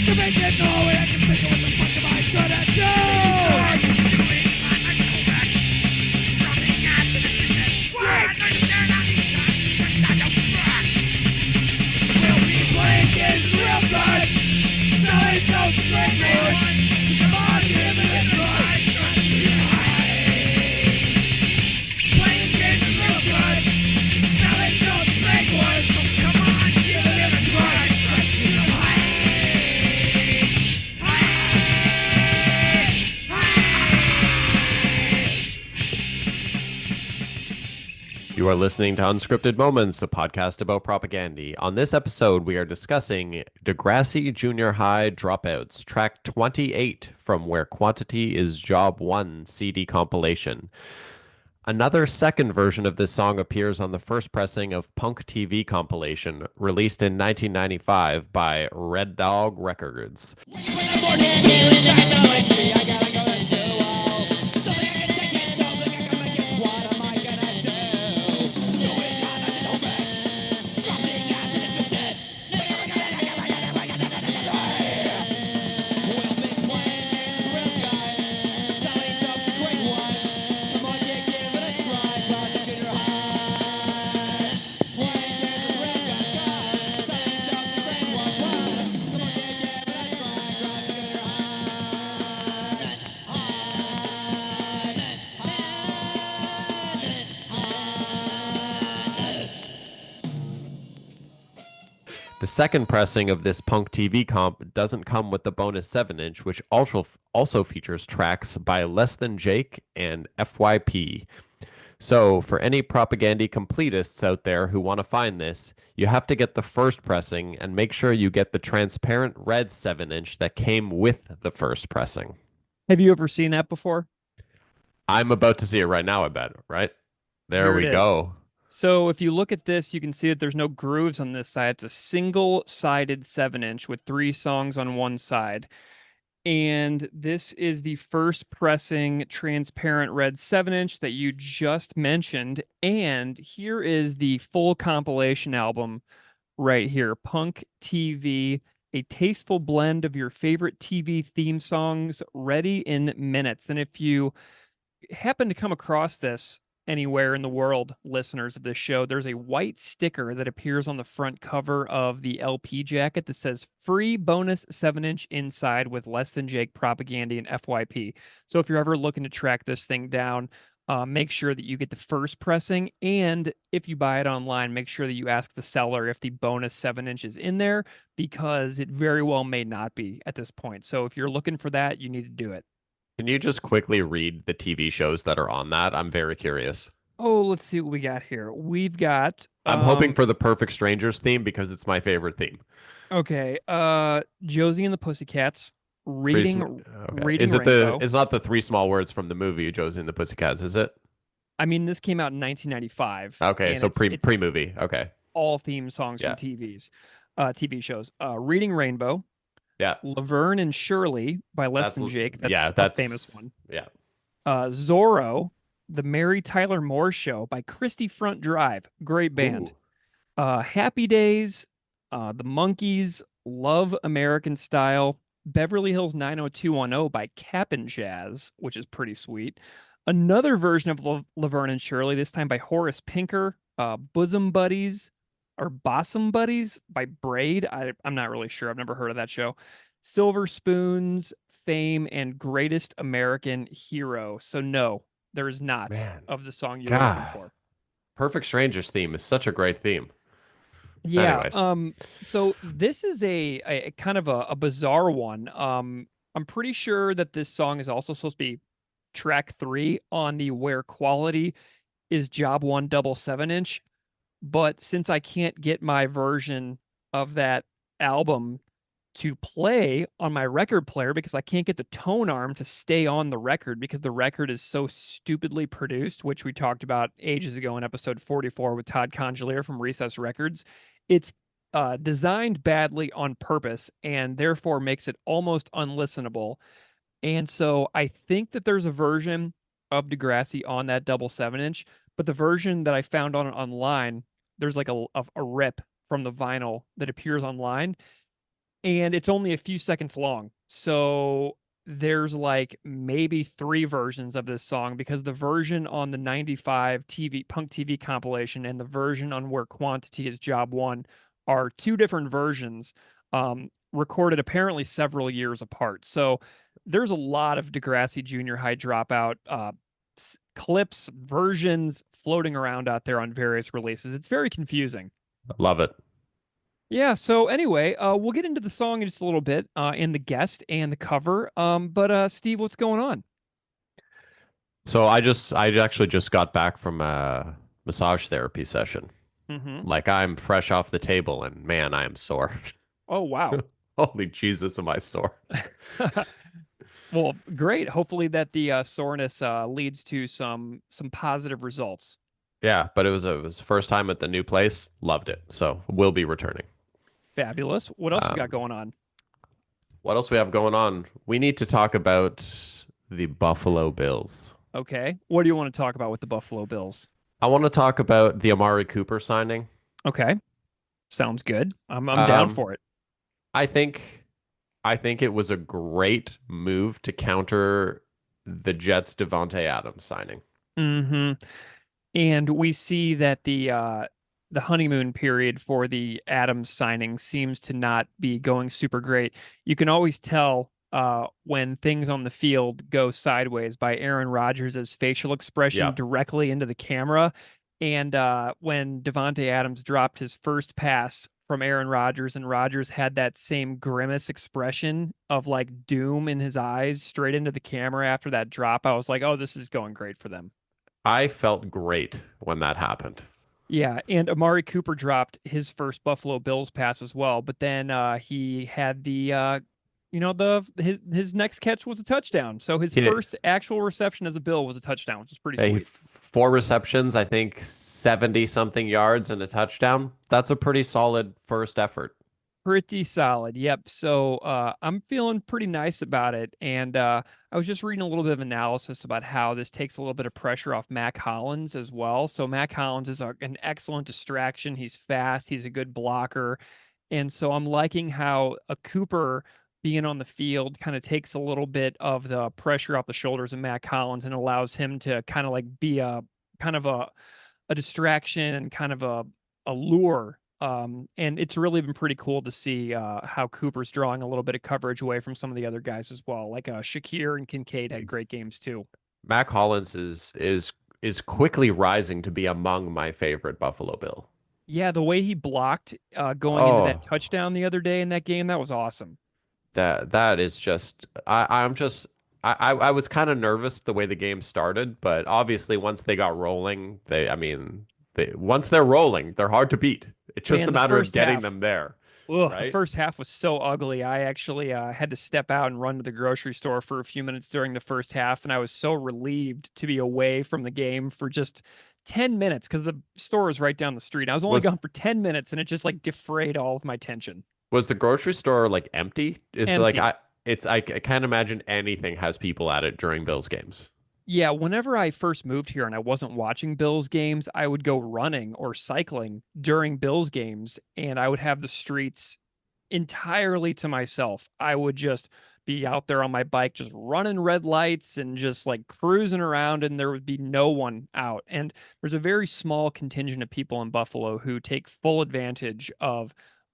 To make it go away, I can think of what the fuck am I gonna do? We'll be playing games real good. Smelling no straight wood. Come on, give it a try. Playing games real good. Smelling no straight wood. Come on, give it a try. You are listening to Unscripted Moments, a podcast about propaganda. On this episode, we are discussing Degrassi Junior High Dropouts, track 28 from Where Quantity is Job 1 CD compilation. Another second version of this song appears on the first pressing of Punk TV compilation, released in 1995 by Red Dog Records. The second pressing of this Punk TV comp doesn't come with the bonus 7-inch, which also features tracks by Less Than Jake and FYP. So, for any propaganda completists out there who want to find this, you have to get the first pressing and make sure you get the transparent red 7-inch that came with the first pressing. Have you ever seen that before? I'm about to see it right now, I bet, right? There Here we it go. So if you look at this, you can see that there's no grooves on this side. It's a single-sided 7-inch with 3 songs on one side. And this is the first pressing transparent red 7-inch that you just mentioned. And here is the full compilation album right here. Punk TV, a tasteful blend of your favorite TV theme songs ready in minutes. And if you happen to come across this anywhere in the world, listeners of this show, there's a white sticker that appears on the front cover of the LP jacket that says free bonus 7-inch inside with Less Than Jake propaganda and FYP. So if you're ever looking to track this thing down, make sure that you get the first pressing, and if you buy it online, make sure that you ask the seller if the bonus 7-inch is in there, because it very well may not be at this point. So if you're looking for that, you need to do it. Can you just quickly read the TV shows that are on that? I'm very curious. Oh, let's see what we got here. We've got I'm hoping for the Perfect Strangers theme because it's my favorite theme. okay, Josie and the Pussycats, reading Is it Rainbow. it's not the 3 small words from the movie Josie and the Pussycats, is it? I mean, this came out in 1995. Okay, and so it's pre-movie. Okay. all theme songs Yeah. from TV shows. Reading Rainbow, Yeah. Laverne and Shirley by Less Than Jake. That's a famous one. Yeah. Zorro, The Mary Tyler Moore Show by Christie Front Drive. Great band. Happy Days, The Monkees, Love American Style, Beverly Hills 90210 by Cap'n Jazz, which is pretty sweet. Another version of Laverne and Shirley, this time by Horace Pinker, Bosom Buddies, or Bosom Buddies by Braid. I'm not really sure. I've never heard of that show. Silver Spoons, Fame, and Greatest American Hero. So no, there is not of the song you're looking for. Perfect Strangers theme is such a great theme. Yeah. Anyways. So this is a kind of a bizarre one. I'm pretty sure that this song is also supposed to be track 3 on the Where Quality is Job 1 double 7-inch. But since I can't get my version of that album to play on my record player because I can't get the tone arm to stay on the record because the record is so stupidly produced, which we talked about ages ago in episode 44 with Todd Congealier from Recess Records, it's designed badly on purpose and therefore makes it almost unlistenable. And so I think that there's a version of Degrassi on that double 7-inch, but the version that I found on online, there's like a rip from the vinyl that appears online. and it's only a few seconds long. So there's like maybe three versions of this song because the version on the 95 TV Punk TV compilation and the version on Where Quantity is Job One are two different versions, recorded apparently several years apart. So there's a lot of Degrassi Junior High Dropout clips, versions floating around out there on various releases. It's very confusing. Love it. Yeah, so anyway, we'll get into the song in just a little bit, and the guest and the cover. But Steve, what's going on? So I actually just got back from a massage therapy session. Mm-hmm. Like I'm fresh off the table and man, I am sore. Oh, wow. Holy Jesus, am I sore? Well, great. Hopefully that the soreness leads to some positive results. Yeah, but it was first time at the new place. Loved it. So we'll be returning. Fabulous. What else you got Um, going on? what else we have going on? We need to talk about the Buffalo Bills. Okay. What do you want to talk about with the Buffalo Bills? I want to talk about the Amari Cooper signing. Okay. Sounds good. I'm down Um, for it. I think I think it was a great move to counter the Jets Devontae Adams signing. Mm-hmm. And we see that the honeymoon period for the Adams signing seems to not be going super great. You can always tell when things on the field go sideways by Aaron Rodgers' facial expression Yeah. directly into the camera. And when Devontae Adams dropped his first pass from Aaron Rodgers, and Rodgers had that same grimace expression of like doom in his eyes straight into the camera after that drop, I was like, oh, this is going great for them. I felt great when that happened. Yeah, and Amari Cooper dropped his first Buffalo Bills pass as well, but then he had his next catch was a touchdown. So his He, first actual reception as a Bill was a touchdown, which is pretty sweet. four receptions, I think 70 something yards and a touchdown. That's a pretty solid first effort. Pretty solid. Yep. So I'm feeling pretty nice about it. And I was just reading a little bit of analysis about how this takes a little bit of pressure off Mac Hollins as well. So Mac Hollins is an excellent distraction. He's fast. He's a good blocker. And so I'm liking how a Cooper being on the field kind of takes a little bit of the pressure off the shoulders of Mac Hollins and allows him to kind of like be a kind of a distraction and kind of a lure. And it's really been pretty cool to see how Cooper's drawing a little bit of coverage away from some of the other guys as well. Like Shakir and Kincaid had Ex- great games too. Mac Hollins is quickly rising to be among my favorite Buffalo Bill. Yeah, the way he blocked going into that Oh, touchdown the other day in that game, that was awesome. that is just I'm just I was kind of nervous the way the game started, but obviously once they got rolling, once they're rolling, they're hard to beat. It's just Man, a the matter of first getting half. them there, Ugh, the right? first half was so ugly. I actually had to step out and run to the grocery store for a few minutes during the first half, and I was so relieved to be away from the game for just 10 minutes because the store is right down the street. I was only Was gone for 10 minutes, and it just like defrayed all of my tension. was the grocery store like empty? Is like Empty. I can't imagine anything has people at it during Bills games. Yeah, whenever I first moved here and I wasn't watching Bills games, I would go running or cycling during Bills games, and I would have the streets entirely to myself. I would just be out there on my bike, just running red lights and just like cruising around, and there would be no one out. And there's a very small contingent of people in Buffalo who take full advantage of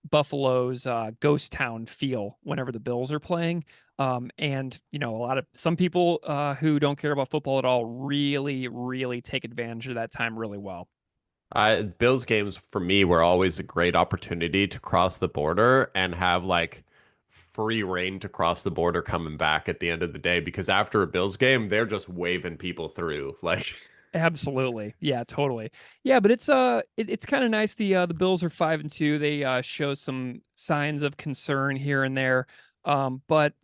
Buffalo's ghost town feel whenever the Bills are playing. And a lot of some people who don't care about football at all really, really take advantage of that time really well. Bills games for me were always a great opportunity to cross the border and have like free reign to cross the border coming back at the end of the day because after a Bills game, they're just waving people through. Like, Absolutely. Yeah, totally. Yeah, but it's kind of nice. The Bills are 5-2. They show some signs of concern here and there. But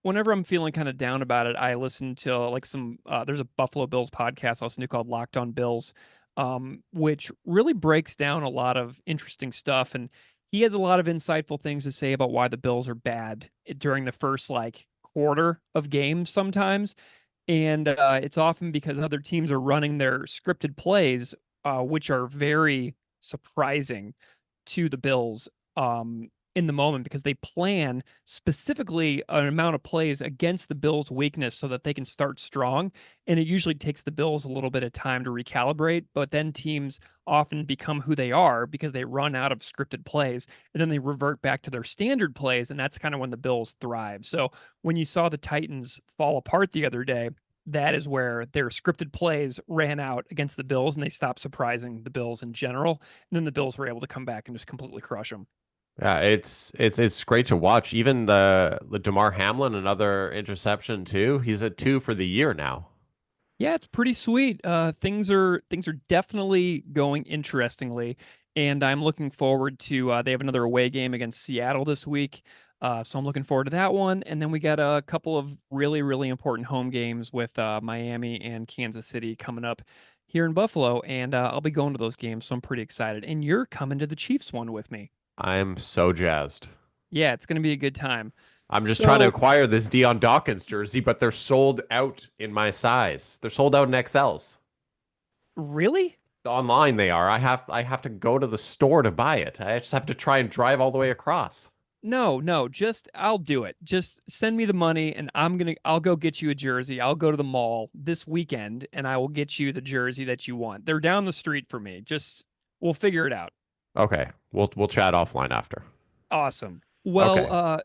whenever I'm feeling kind of down about it, I listen to like some there's a Buffalo Bills podcast I listen to called Locked On Bills, which really breaks down a lot of interesting stuff. And he has a lot of insightful things to say about why the Bills are bad during the first like quarter of games sometimes. And it's often because other teams are running their scripted plays, which are very surprising to the Bills. in the moment because they plan specifically an amount of plays against the Bills' weakness so that they can start strong. And it usually takes the Bills a little bit of time to recalibrate, but then teams often become who they are because they run out of scripted plays and then they revert back to their standard plays. And that's kind of when the Bills thrive. So when you saw the Titans fall apart the other day, that is where their scripted plays ran out against the Bills and they stopped surprising the Bills in general. And then the Bills were able to come back and just completely crush them. Yeah, it's great to watch. Even the Damar Hamlin, another interception too. He's at 2 for the year now. Yeah, it's pretty sweet. Things are definitely going interestingly, and I'm looking forward to. They have another away game against Seattle this week, so I'm looking forward to that one. And then we got a couple of really important home games with Miami and Kansas City coming up here in Buffalo, and I'll be going to those games, so I'm pretty excited. And you're coming to the Chiefs one with me. I'm so jazzed. Yeah, it's going to be a good time. I'm just trying to So acquire this Dion Dawkins jersey, but they're sold out in my size. They're sold out in XLs. really? Online they are. I have to go to the store to buy it. I just have to try and drive all the way across. No, no, just I'll do it. Just send me the money and I'll go get you a jersey. I'll go to the mall this weekend and I will get you the jersey that you want. They're down the street for me. Just we'll figure it out. Okay. We'll chat offline after. Awesome. Well, Okay.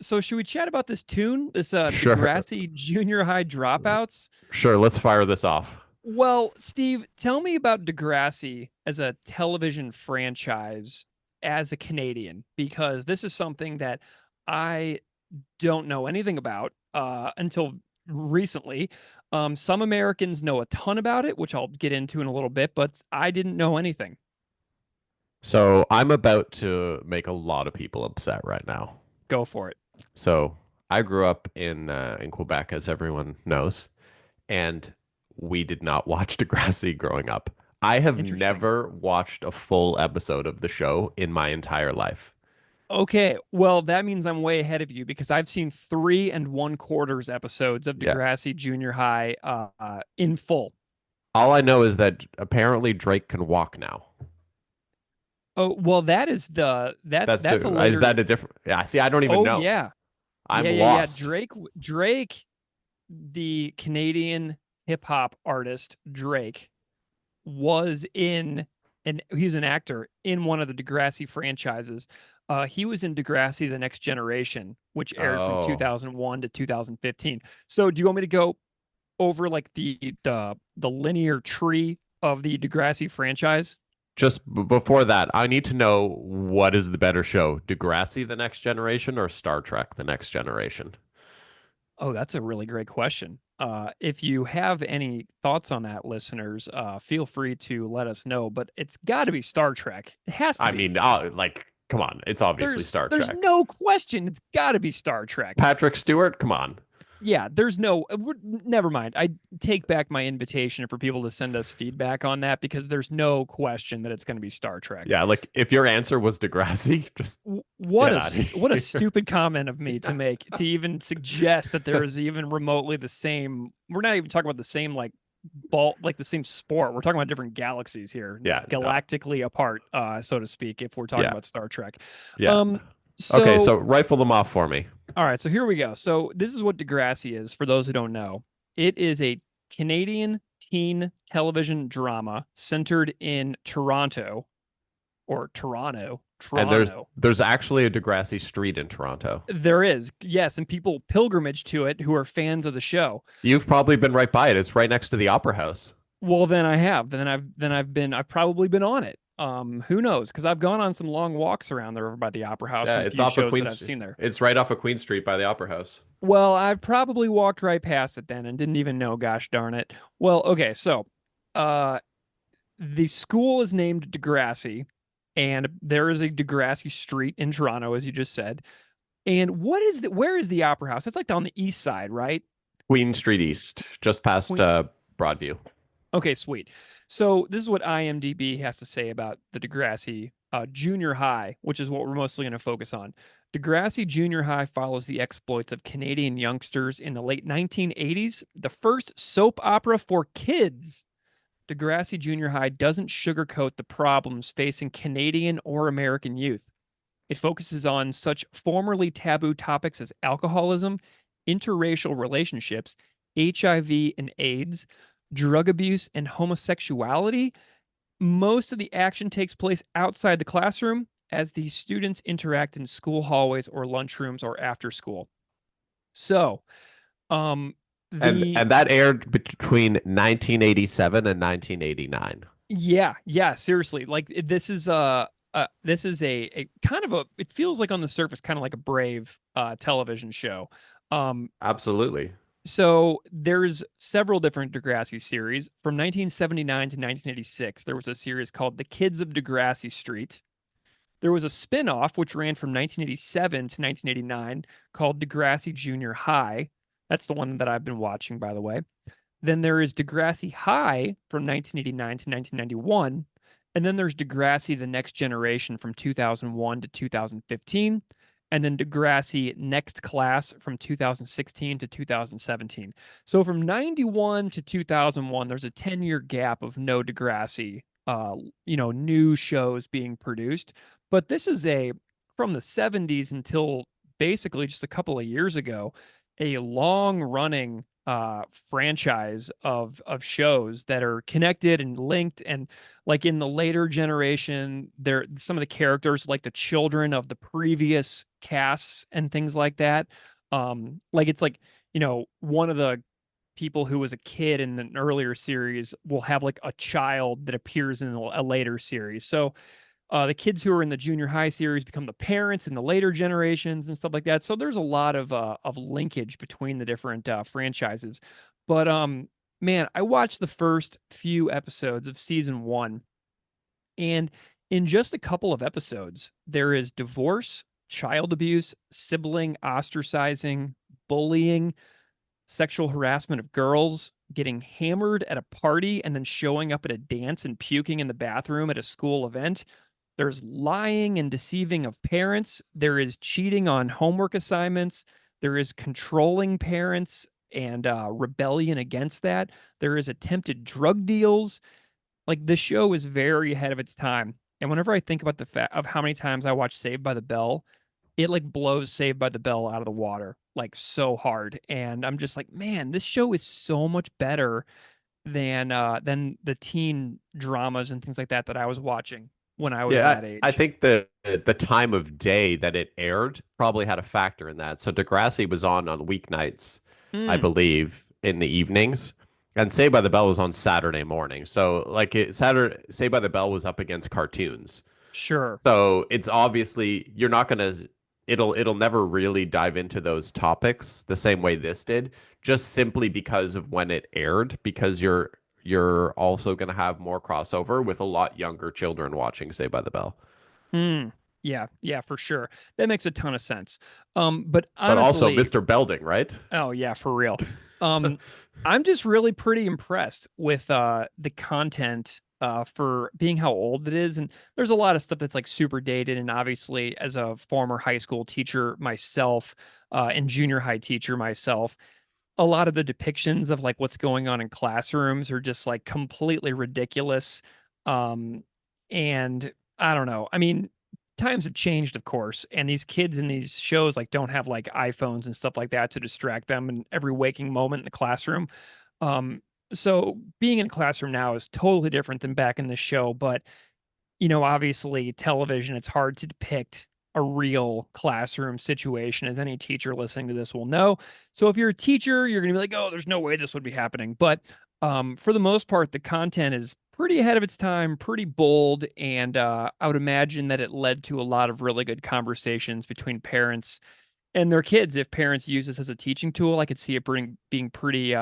so should we chat about this tune? This Sure. Degrassi junior high dropouts? Sure, let's fire this off. Well, Steve, tell me about Degrassi as a television franchise as a Canadian, because this is something that I don't know anything about until recently. Some Americans know a ton about it, which I'll get into in a little bit, but I didn't know anything. So, I'm about to make a lot of people upset right now. Go for it. So, I grew up in Quebec, as everyone knows, and we did not watch Degrassi growing up. I have Interesting. never watched a full episode of the show in my entire life. Okay, well, that means I'm way ahead of you because I've seen 3 1/4 episodes of Yeah. Degrassi Junior High in full. All I know is that apparently Drake can walk now. Oh, well, that is that's a Is later. that a different? Yeah, see, I don't even Oh know. yeah, I'm yeah. lost. Drake, the Canadian hip hop artist Drake, was in, and he's an actor in one of the Degrassi franchises. He was in Degrassi: The Next Generation, which aired from Oh, 2001 to 2015. So, do you want me to go over like the linear tree of the Degrassi franchise? just before that, I need to know what is the better show, Degrassi: The Next Generation or Star Trek: The Next Generation? Oh, that's a really great question. If you have any thoughts on that, listeners, feel free to let us know. But it's got to be Star Trek. It has to I be. mean, like, come on, it's obviously Star There's Trek. no question. It's got to be Star Trek. Patrick Stewart, come on. Yeah, there's no. Never mind. I take back my invitation for people to send us feedback on that because there's no question that it's going to be Star Trek. Yeah, like if your answer was Degrassi, just What get a out of what a here. stupid comment of me to make to even suggest that there is even remotely the same. We're not even talking about the same like ball, like the same sport. We're talking about different galaxies here, Yeah, no, galactically apart, so to speak. If we're talking yeah, about Star Trek, yeah. um, Okay, so so rifle them off for me. all right, so here we go. So this is what Degrassi is for those who don't know. It is a Canadian teen television drama centered in Toronto or Toronto, And there's Toronto. there's actually a Degrassi Street in Toronto. There is, yes, and people pilgrimage to it who are fans of the show. You've probably been right by it. It's right next to the Opera House. Well, then I have. I've probably been on it. Who knows? Because I've gone on some long walks around there over by the Opera House Yeah, and a it's few off of shows that Queen I've Street. seen there. It's right off of Queen Street by the Opera House. Well, I've probably walked right past it then and didn't even know, gosh darn it. Well, okay, so uh the school is named Degrassi, and there is a Degrassi Street in Toronto, as you just said. And where is the Opera House? It's like on the east side, right? Queen Street East, just past Queen- Broadview. Okay, sweet. So this is what IMDb has to say about the Degrassi Junior High, which is what we're mostly going to focus on. Degrassi Junior High follows the exploits of Canadian youngsters in the late 1980s, the first soap opera for kids. Degrassi Junior High doesn't sugarcoat the problems facing Canadian or American youth. It focuses on such formerly taboo topics as alcoholism, interracial relationships, HIV and AIDS, drug abuse, and homosexuality. Most of the action takes place outside the classroom as the students interact in school hallways or lunchrooms or after school. So, um, the And that aired between 1987 and 1989. yeah, seriously, like this is a kind of a it feels like on the surface kind of like a Brave television show. Um, Absolutely. so there's several different Degrassi series from 1979 to 1986. There was a series called The Kids of Degrassi Street. There was a spin-off which ran from 1987 to 1989 called Degrassi Junior High. That's the one that I've been watching, by the way. Then there is Degrassi High from 1989 to 1991. And then there's Degrassi The Next Generation from 2001 to 2015. And then Degrassi Next Class from 2016 to 2017. So from 91 to 2001, there's a 10-year gap of no Degrassi, new shows being produced. But this is a from the 70s until basically just a couple of years ago, a long running franchise of shows that are connected and linked. And like in the later generation, there some of the characters like the children of the previous casts and things like that. Like it's like, one of the people who was a kid in an earlier series will have like a child that appears in a later series. So the kids who are in the junior high series become the parents in the later generations and stuff like that. So there's a lot of linkage between the different franchises. But man, I watched the first few episodes of season one, and in just a couple of episodes, there is divorce, child abuse, sibling ostracizing, bullying, sexual harassment of girls, getting hammered at a party and then showing up at a dance and puking in the bathroom at a school event. There's lying and deceiving of parents. There is cheating on homework assignments. There is controlling parents and rebellion against that. There is attempted drug deals. Like the show is very ahead of its time. And whenever I think about the fact of how many times I watch Saved by the Bell, it like blows Saved by the Bell out of the water like so hard. And I'm just like, man, this show is so much better than the teen dramas and things like that that I was watching when I was Yeah, that I age. think the time of day that it aired probably had a factor in that. So Degrassi was on weeknights, I Mm, believe, in the evenings, and Saved by the Bell was on Saturday morning. So like Saved by the Bell was up against cartoons. sure. So it's obviously you're not gonna it'll never really dive into those topics the same way this did, just simply because of when it aired, because you're also gonna have more crossover with a lot younger children watching Saved by the Bell. Mm, yeah, for sure. That makes a ton of sense. But But also honestly, Mr. Belding, right? oh yeah, for real. Um, I'm just really pretty impressed with the content for being how old it is. And there's a lot of stuff that's like super dated. And obviously, as a former high school teacher myself, and junior high teacher myself, a lot of the depictions of like what's going on in classrooms are just like completely ridiculous. Um, and I don't know. I mean, times have changed, of course, and these kids in these shows like don't have like iPhones and stuff like that to distract them in every waking moment in the classroom. So being in a classroom now is totally different than back in the show, but obviously television, it's hard to depict a real classroom situation, as any teacher listening to this will know. So if you're a teacher, you're going to be like, oh, there's no way this would be happening. But for the most part, the content is pretty ahead of its time, pretty bold. And I would imagine that it led to a lot of really good conversations between parents and their kids. If parents use this as a teaching tool, I could see it being pretty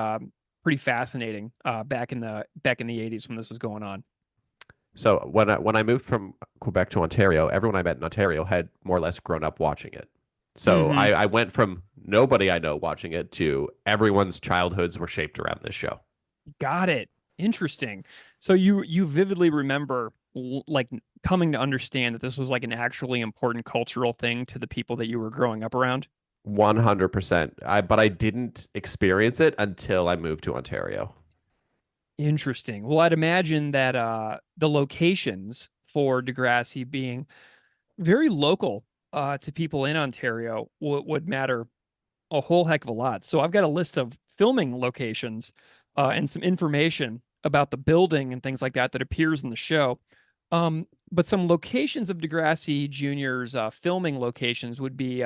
fascinating back in the 80s when this was going on. So when I moved from Quebec to Ontario, everyone I met in Ontario had more or less grown up watching it. So Hmm. I went from nobody I know watching it to everyone's childhoods were shaped around this show. Got it. Interesting. So you vividly remember like coming to understand that this was like an actually important cultural thing to the people that you were growing up around. 100%. But I didn't experience it until I moved to Ontario. Interesting. Well, I'd imagine that the locations for Degrassi being very local to people in Ontario would matter a whole heck of a lot. So I've got a list of filming locations and some information about the building and things like that that appears in the show. But some locations of Degrassi Jr.'s filming locations would be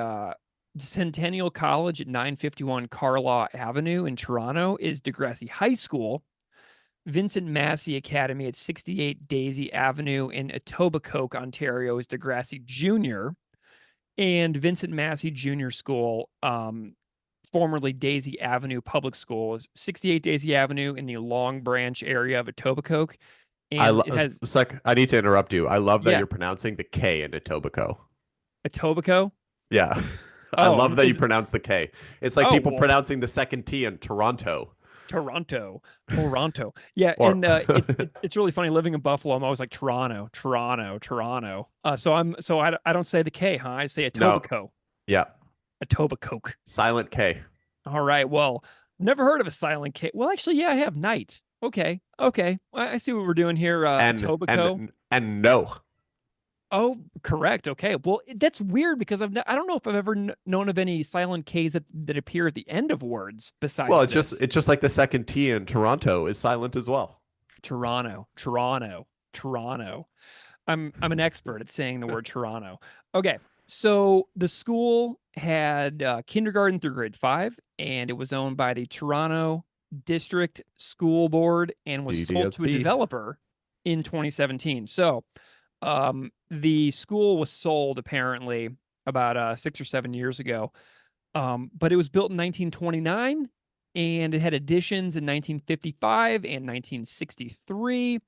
Centennial College at 951 Carlaw Avenue in Toronto is Degrassi High School. Vincent Massey Academy at 68 Daisy Avenue in Etobicoke, Ontario is Degrassi Jr. And Vincent Massey Junior School, formerly Daisy Avenue Public School, is 68 Daisy Avenue in the Long Branch area of Etobicoke. And it has, I need to interrupt you. I love that yeah, you're pronouncing the K in Etobicoke. Etobicoke. Yeah. I Oh, love that you pronounce the K. It's like people well, pronouncing the second T in Toronto. Toronto. Yeah, Or and it's really funny living in Buffalo. I'm always like Toronto. I don't say the K, huh? I say no. Etobicoke. Yeah. Etobicoke. Silent K. All right. Well, never heard of a silent K. Well, actually, yeah, I have night. Okay. I see what we're doing here. Etobicoke. And no. Oh, correct. Okay. Well, that's weird because I don't know if I've ever known of any silent Ks that appear at the end of words besides Well, this. it's just like the second T in Toronto is silent as well. Toronto. I'm an expert at saying the word Toronto. Okay. So the school had kindergarten through grade 5, and it was owned by the Toronto District School Board and was sold to a DDSB. developer in 2017. So the school was sold apparently about 6 or 7 years ago. But it was built in 1929 and it had additions in 1955 and 1963.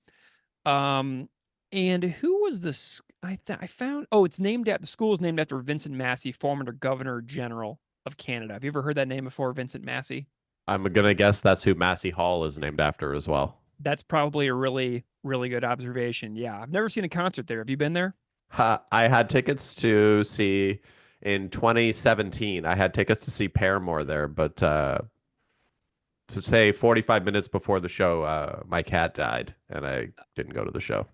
And who was this? I found, oh, it's named after, the school is named after Vincent Massey, former Governor General of Canada. Have you ever heard that name before, Vincent Massey? I'm gonna guess that's who Massey Hall is named after as well. That's probably a really, really good observation. Yeah, I've never seen a concert there. Have you been there? I had tickets to see in 2017. I had tickets to see Paramore there, but to say 45 minutes before the show, my cat died and I didn't go to the show.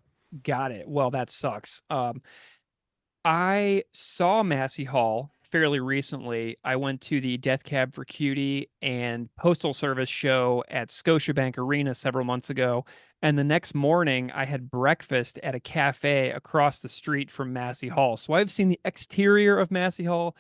Got it. Well, that sucks. I saw Massey Hall fairly recently. I went to the Death Cab for Cutie and Postal Service show at Scotiabank Arena several months ago. And the next morning, I had breakfast at a cafe across the street from Massey Hall. So I've seen the exterior of Massey Hall,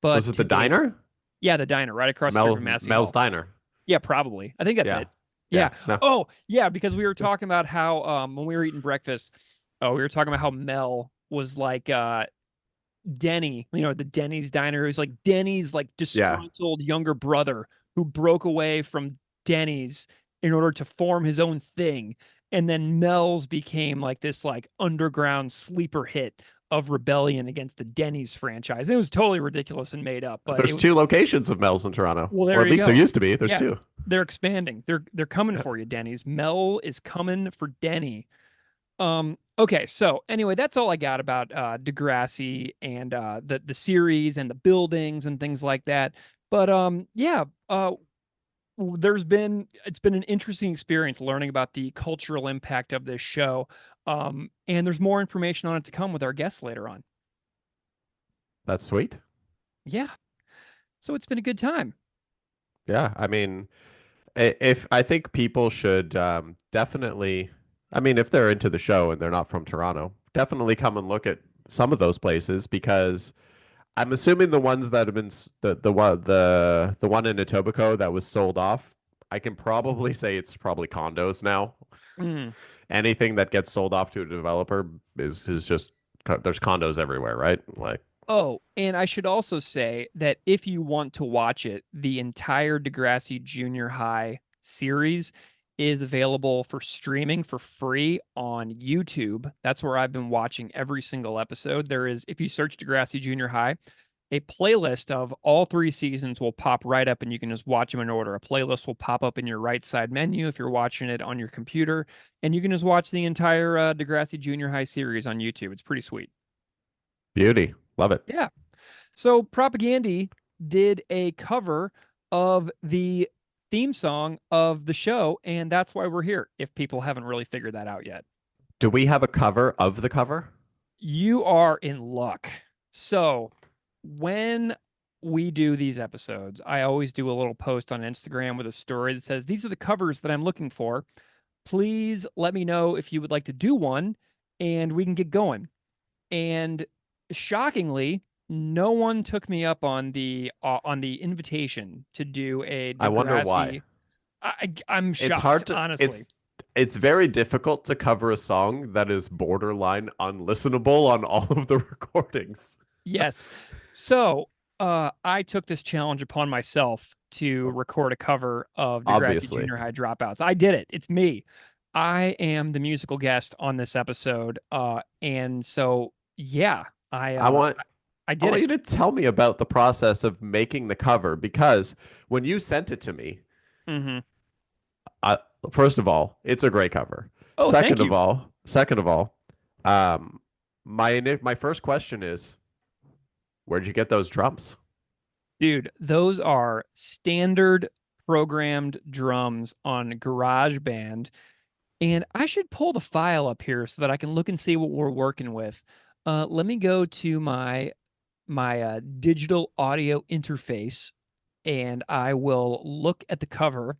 Was but it to the date, diner? yeah, the diner right across the street from Massey Mel's Hall. Diner. Yeah, probably. I think that's Yeah. it. Yeah. Yeah. No. Oh, yeah, because we were talking about how when we were eating breakfast, oh, we were talking about how Mel was like Denny, the Denny's diner. It was like Denny's like Yeah. disgruntled younger brother who broke away from Denny's in order to form his own thing. And then Mel's became like this like underground sleeper hit of rebellion against the Denny's franchise. And it was totally ridiculous and made up, but There's two locations of Mel's in Toronto. Well, there or at you least go. there used to be. There's Yeah. two. They're expanding. They're coming for you, Denny's. Mel is coming for Denny. Okay, so anyway, that's all I got about Degrassi and the series and the buildings and things like that. But yeah, it's been an interesting experience learning about the cultural impact of this show. And there's more information on it to come with our guests later on. That's sweet. Yeah. So it's been a good time. Yeah. I mean, if I think people should definitely, I mean, if they're into the show and they're not from Toronto, definitely come and look at some of those places because I'm assuming the ones that have been the one in Etobicoke that was sold off, I can probably say it's probably condos now. Mm. Anything that gets sold off to a developer is just there's condos everywhere, right? Like, Oh, and I should also say that if you want to watch it, the entire Degrassi Junior High series is available for streaming for free on YouTube. That's where I've been watching every single episode. There is, if you search Degrassi Junior High, a playlist of all 3 seasons will pop right up and you can just watch them in order. A playlist will pop up in your right side menu if you're watching it on your computer, and you can just watch the entire Degrassi Junior High series on YouTube. It's pretty sweet. beauty. Love it. Yeah. So Propagandy did a cover of the theme song of the show, and that's why we're here, if people haven't really figured that out yet. Do we have a cover of the cover? You are in luck. So when we do these episodes, I always do a little post on Instagram with a story that says, "These are the covers that I'm looking for. Please let me know if you would like to do one and we can get going." And shockingly, no one took me up on the invitation to do a I wonder why. Degrassi. I'm It's shocked, hard to honestly. it's very difficult to cover a song that is borderline unlistenable on all of the recordings. Yes. So, I took this challenge upon myself to record a cover of Degrassi Obviously. Junior High Dropouts. I did it. It's me. I am the musical guest on this episode. And so yeah, I want I I did want it. you to tell me about the process of making the cover because when you sent it to me, Hmm. I, first of all, it's a great cover. Oh, thank you, Second of all, my first question is, where'd you get those drums? dude. Those are standard programmed drums on GarageBand. And I should pull the file up here so that I can look and see what we're working with. Let me go to my digital audio interface and I will look at the cover.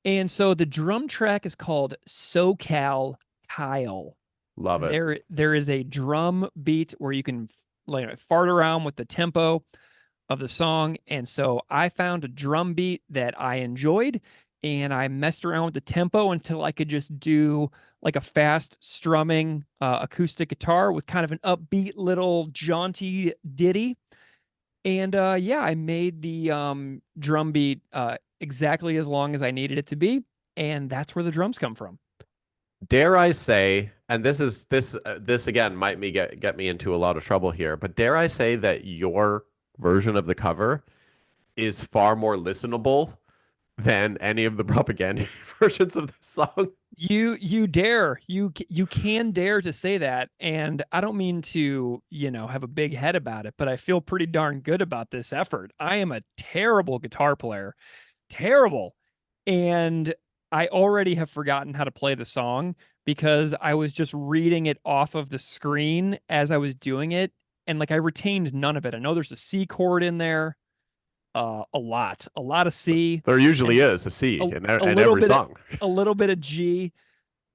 And so the drum track is called SoCal Kyle. Love it. There is a drum beat where you can like fart around with the tempo of the song. And so I found a drum beat that I enjoyed and I messed around with the tempo until I could just do like a fast strumming acoustic guitar with kind of an upbeat little jaunty ditty. And yeah, I made the drum beat exactly as long as I needed it to be. And that's where the drums come from. Dare I say, and this again might get me into a lot of trouble here, but dare I say that your version of the cover is far more listenable than any of the propaganda versions of this song. You dare you can dare to say that, and I don't mean to have a big head about it, but I feel pretty darn good about this effort. I am a terrible guitar player, terrible, and I already have forgotten how to play the song because I was just reading it off of the screen as I was doing it, and like I retained none of it. I know there's a C chord in there, a lot of C, There usually and is a C in, a in little every bit of song. a little bit of G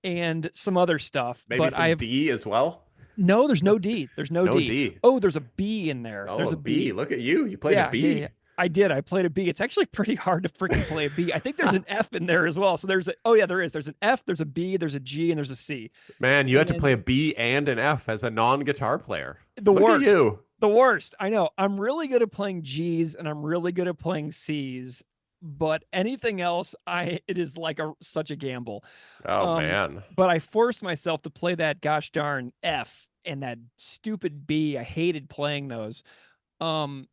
and some other stuff. Maybe But I some have D as well. no, there's no D. There's no No D. D. Oh, there's a B in there. Oh, There's a a B. B. Look at you. You played a Yeah. B. I did. I played a B. It's actually pretty hard to freaking play a B. I think there's an F in there as well. So oh yeah, there is. There's an F, there's a B, there's a G, and there's a C. Man, you had to And play a B and an F as a non-guitar player. the Look at worst. you. The worst. I know. I'm really good at playing G's and I'm really good at playing C's, but anything else, it is like such a gamble. Oh Um, man. but I forced myself to play that gosh darn F and that stupid B. I hated playing those. Um,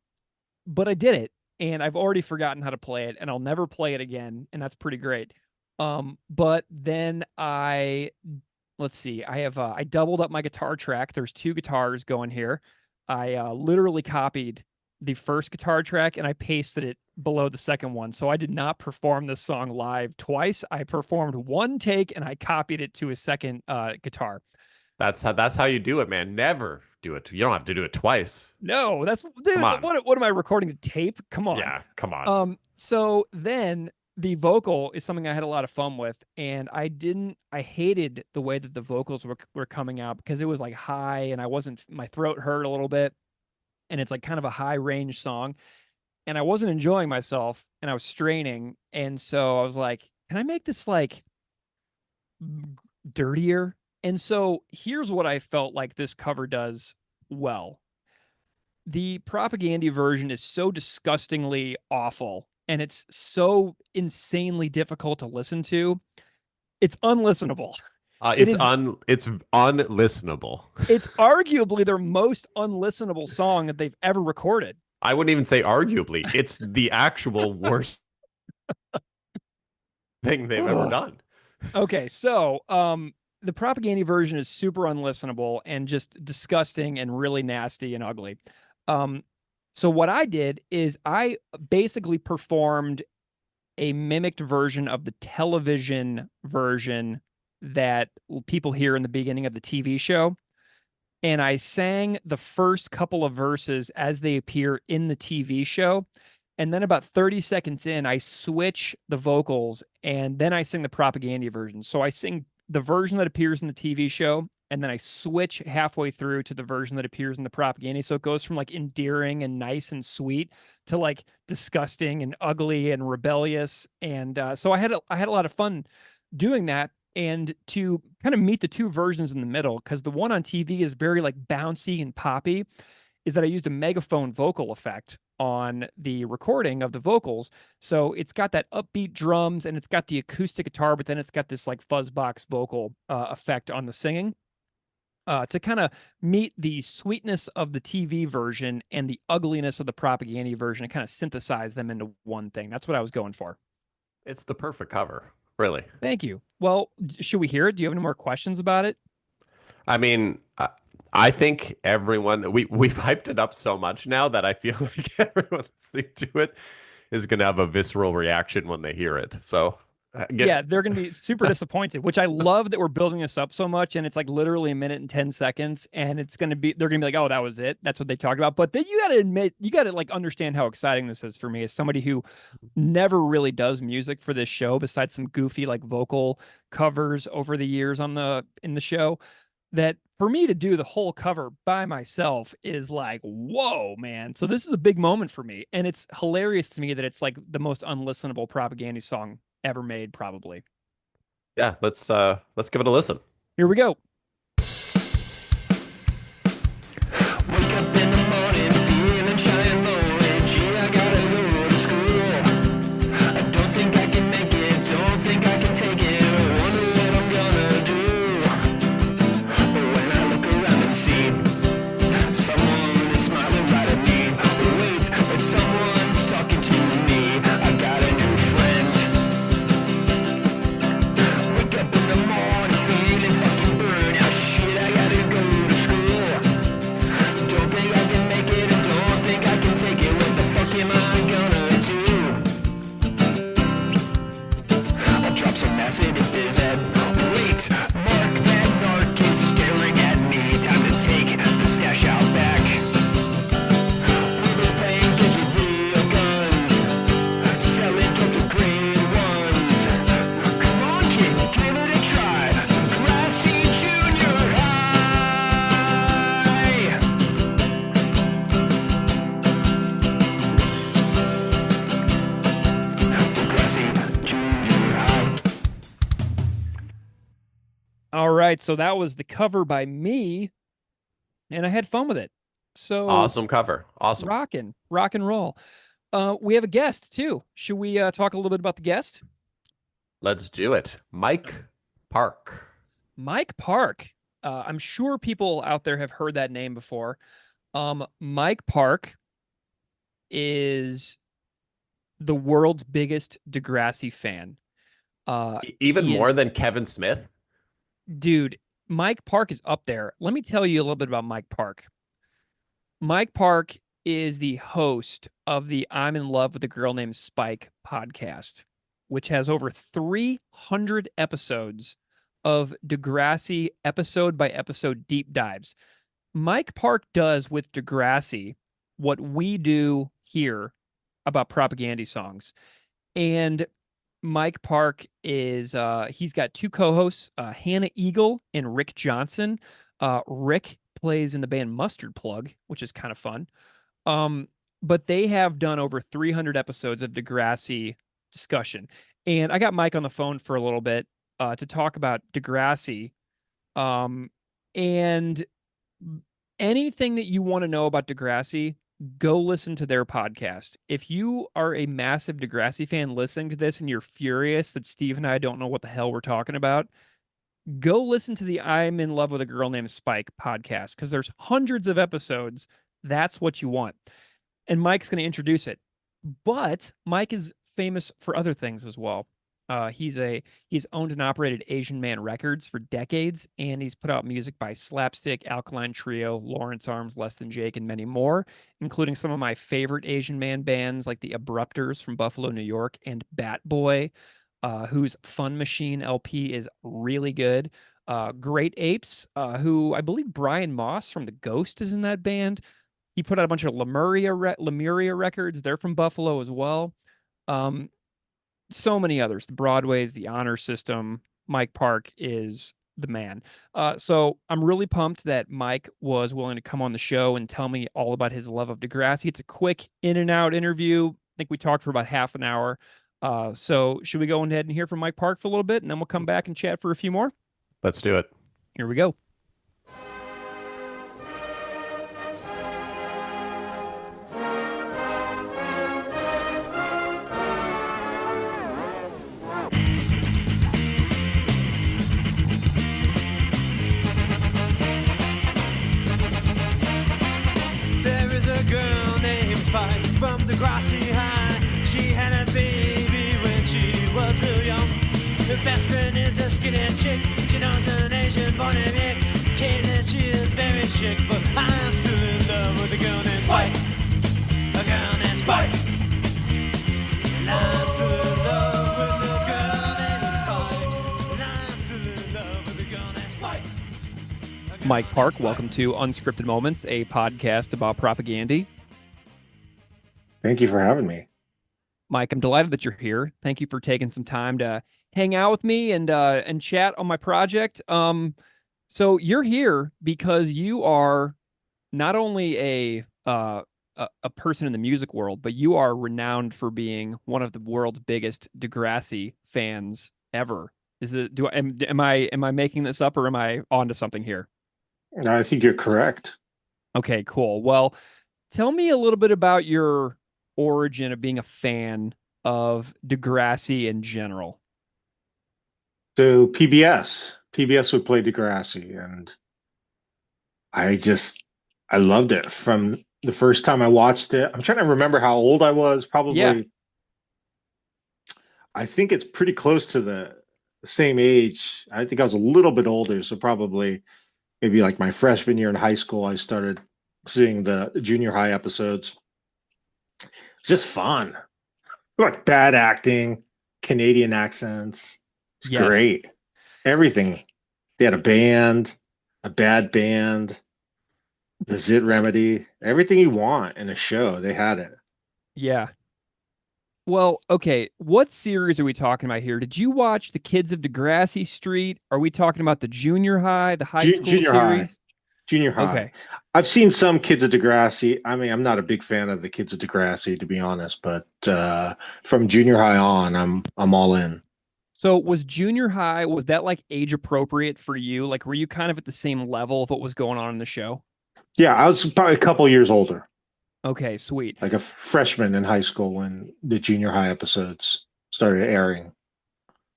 but I did it, and I've already forgotten how to play it, and I'll never play it again, and that's pretty great. But then let's see, I doubled up my guitar track. There's two guitars going here. I literally copied the first guitar track and I pasted it below the second one. So I did not perform this song live twice. I performed one take and I copied it to a second guitar. That's how you do it, man. Never do it. You don't have to do it twice. No, that's Come dude. on. What am I recording? The tape? Come on. Yeah, come on. So then the vocal is something I had a lot of fun with, and I hated the way that the vocals were coming out because it was like high, and my throat hurt a little bit, and it's like kind of a high range song, and I wasn't enjoying myself, and I was straining, and so I was like, can I make this like dirtier? And so here's what I felt like this cover does well. The propaganda version is so disgustingly awful and it's so insanely difficult to listen to. It's unlistenable. It is It's unlistenable. it's arguably their most unlistenable song that they've ever recorded. I wouldn't even say arguably. It's the actual worst thing they've ever done. Okay, so the propaganda version is super unlistenable and just disgusting and really nasty and ugly. Um, so what I did is I basically performed a mimicked version of the television version that people hear in the beginning of the TV show. and I sang the first couple of verses as they appear in the TV show. And then about 30 seconds in, I switch the vocals and then I sing the propaganda version. So I sing the version that appears in the TV show, and then I switch halfway through to the version that appears in the propaganda. So it goes from like endearing and nice and sweet to like disgusting and ugly and rebellious. And so I had a lot of fun doing that. And to kind of meet the two versions in the middle, because the one on TV is very like bouncy and poppy, is that I used a megaphone vocal effect on the recording of the vocals. So it's got that upbeat drums and it's got the acoustic guitar, but then it's got this like fuzzbox vocal effect on the singing. To kind of meet the sweetness of the TV version and the ugliness of the propaganda version and kind of synthesize them into one thing. That's what I was going for. It's the perfect cover, really. Thank you. Well, should we hear it? Do you have any more questions about it? I mean, I think everyone we've hyped it up so much now that I feel like everyone listening to it is going to have a visceral reaction when they hear it. So Yeah, they're going to be super disappointed, which I love that we're building this up so much. And it's like literally a minute and 10 seconds. And it's going to be, they're going to be like, oh, that was it. That's what they talked about. But then you got to admit, you got to like understand how exciting this is for me as somebody who never really does music for this show, besides some goofy like vocal covers over the years in the show. That for me to do the whole cover by myself is like, whoa, man. So this is a big moment for me. And it's hilarious to me that it's like the most unlistenable propaganda song ever made, probably. yeah, let's give it a listen. Here we go. Wake up in the morning, feeling shy and lonely. Gee, I gotta go to school. I don't think I can make it, don't think I can take it. I wonder what I'm gonna do. When I look around and see someone is smiling right at me. Wait, but someone's talking to me. I got a new friend. Wake up in the morning, feeling fucking burned out. Shit, I gotta go to school. Don't think I can make it, and don't think I can take it. What the fuck am I gonna do? I'll drop some acid if there's that. Wait, Mark that narc is staring at me. Time to take the stash out back. We've been playing games with real guns, selling dope to grade ones. Come on, kid, give it a try. Degrassi Junior High. Degrassi Junior High. All right. So that was the cover by me, and I had fun with it. So Awesome cover. Awesome. rock and roll. We have a guest too. Should we talk a little bit about the guest? Let's do it. Mike Park. Mike Park. I'm sure people out there have heard that name before. Mike Park is the world's biggest Degrassi fan. Even he more is- than Kevin Smith. Dude, Mike Park is up there. Let me tell you a little bit about Mike Park. Mike Park is the host of the I'm in Love with a Girl Named Spike podcast, which has over 300 episodes of Degrassi episode by episode deep dives. Mike Park does with Degrassi what we do here about propaganda songs. And Mike Park is he's got two co-hosts, Hannah Eagle and Rick Johnson. Rick plays in the band Mustard Plug, which is kind of fun. But they have done over 300 episodes of Degrassi discussion. And I got Mike on the phone for a little bit to talk about Degrassi. And anything that you want to know about Degrassi, go listen to their podcast. If you are a massive Degrassi fan listening to this and you're furious that Steve and I don't know what the hell we're talking about, go listen to the I'm in Love with a Girl Named Spike podcast, because there's hundreds of episodes. That's what you want. And Mike's going to introduce it. But Mike is famous for other things as well. He's owned and operated Asian Man Records for decades, and he's put out music by Slapstick, Alkaline Trio, Lawrence Arms, Less Than Jake, and many more, including some of my favorite Asian Man bands like the Abrupters from Buffalo, New York, and Bat Boy, whose Fun Machine LP is really good. Great Apes, who I believe Brian Moss from The Ghost is in that band. He put out a bunch of Lemuria records. They're from Buffalo as well. Um, so many others. The Broadways, the Honor System. Mike Park is the man. So I'm really pumped that Mike was willing to come on the show and tell me all about his love of Degrassi. It's a quick in and out interview. I think we talked for about half an hour. So should we go ahead and hear from Mike Park for a little bit, and then we'll come back and chat for a few more? Let's do it. Here we go. There is a girl named Spike from Degrassi High. She had a baby when she was real young. Her best friend is a skinny chick. She knows an Asian born in Nick. Caitlin, she is very chic, but I'm still in love with a girl named Spike. A girl named Spike. And I'm still in love with a girl named Spike. And I'm still in love with a girl named Spike. Mike Park, welcome to Unscripted Moments, a podcast about propaganda. Thank you for having me. Mike, I'm delighted that you're here. Thank you for taking some time to hang out with me and chat on my project. So you're here because you are not only a person in the music world, but you are renowned for being one of the world's biggest Degrassi fans ever. Am I making this up, or am I onto something here? I think you're correct. Okay, cool. Well, tell me a little bit about your origin of being a fan of Degrassi in general. So PBS would play Degrassi, and I loved it from the first time I watched it. I'm trying to remember how old I was. Probably, Yeah. I think it's pretty close to the same age. I think I was a little bit older, so probably maybe like my freshman year in high school, I started seeing the junior high episodes. It's just fun. Like bad acting, Canadian accents. It's Yes. great. Everything. They had a band, a bad band, the Zit Remedy, everything you want in a show. They had it. Yeah. Well, okay. What series are we talking about here? Did you watch The Kids of Degrassi Street? Are we talking about the junior high, the high school Junior high. series? Junior high. Okay. I've seen some Kids of Degrassi. I mean, I'm not a big fan of the Kids of Degrassi, to be honest, but from junior high on, I'm all in. So was junior high, was that like age appropriate for you? Like, were you kind of at the same level of what was going on in the show? Yeah, I was probably a couple years older, Okay, sweet. like a freshman in high school when the junior high episodes started airing.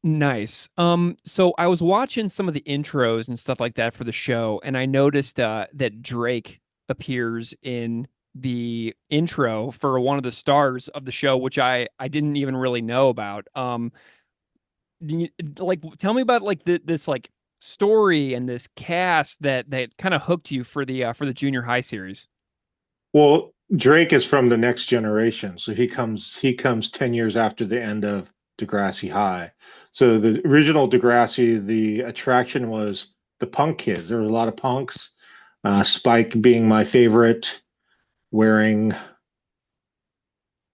Nice. So I was watching some of the intros and stuff like that for the show, and I noticed that Drake appears in the intro for one of the stars of the show, which I didn't even really know about. Like, tell me about like this like story and this cast that kind of hooked you for the junior high series. Well, Drake is from the next generation, so he comes 10 years after the end of Degrassi High. So the original Degrassi, the attraction was the punk kids. There were a lot of punks. Spike being my favorite, wearing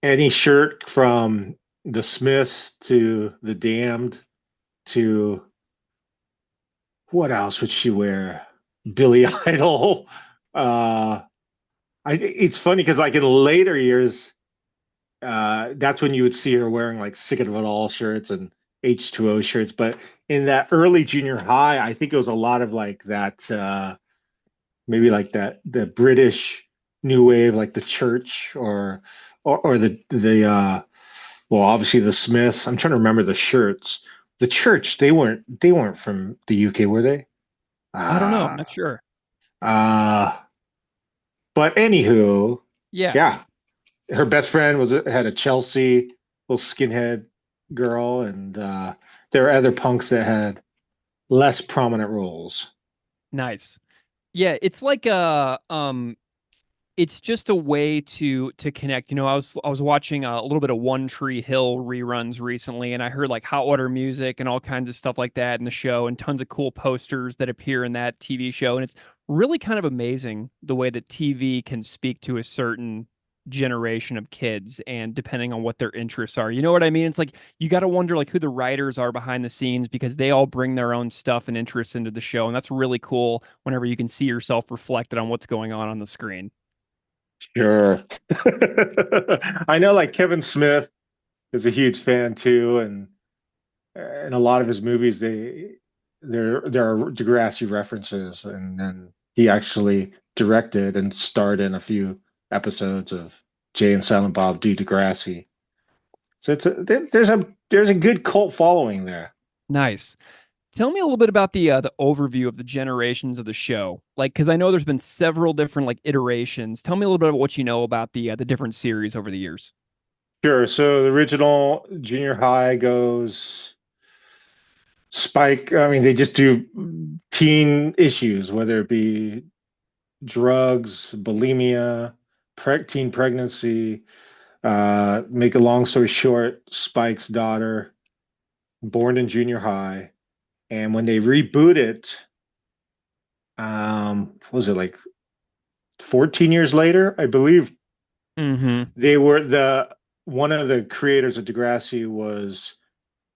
any shirt from the Smiths to the Damned to what else would she wear? Billy Idol. It's funny because like in later years, that's when you would see her wearing like Sick of It All shirts and H2O shirts. But in that early junior high, I think it was a lot of like that, maybe like that the British new wave, like the Church or the well, obviously the Smiths. I'm trying to remember the shirts. The Church, they weren't from the UK, were they? I don't know. I'm not sure. But anywho, Yeah. yeah. Her best friend had a Chelsea little skinhead girl, and there are other punks that had less prominent roles. Nice. Yeah, it's like it's just a way to connect. I was watching a little bit of One Tree Hill reruns recently, and I heard like hot water music and all kinds of stuff like that in the show, and tons of cool posters that appear in that TV show. And it's really kind of amazing the way that TV can speak to a certain generation of kids, and depending on what their interests are. You know what I mean? It's like you got to wonder like who the writers are behind the scenes, because they all bring their own stuff and interests into the show, and that's really cool whenever you can see yourself reflected on what's going on the screen. Sure. I know like Kevin Smith is a huge fan too, and in a lot of his movies there are Degrassi references, and then he actually directed and starred in a few episodes of Jay and Silent Bob Do Degrassi. So there's a good cult following there. Nice. Tell me a little bit about the overview of the generations of the show. Like, because I know there's been several different like iterations. Tell me a little bit about what you know about the different series over the years. Sure. So the original junior high goes Spike. I mean, they just do teen issues, whether it be drugs, bulimia, teen pregnancy. Make a long story short, Spike's daughter, born in junior high, and when they reboot it, was it like 14 years later? I believe Mm-hmm. they were the one of the creators of Degrassi was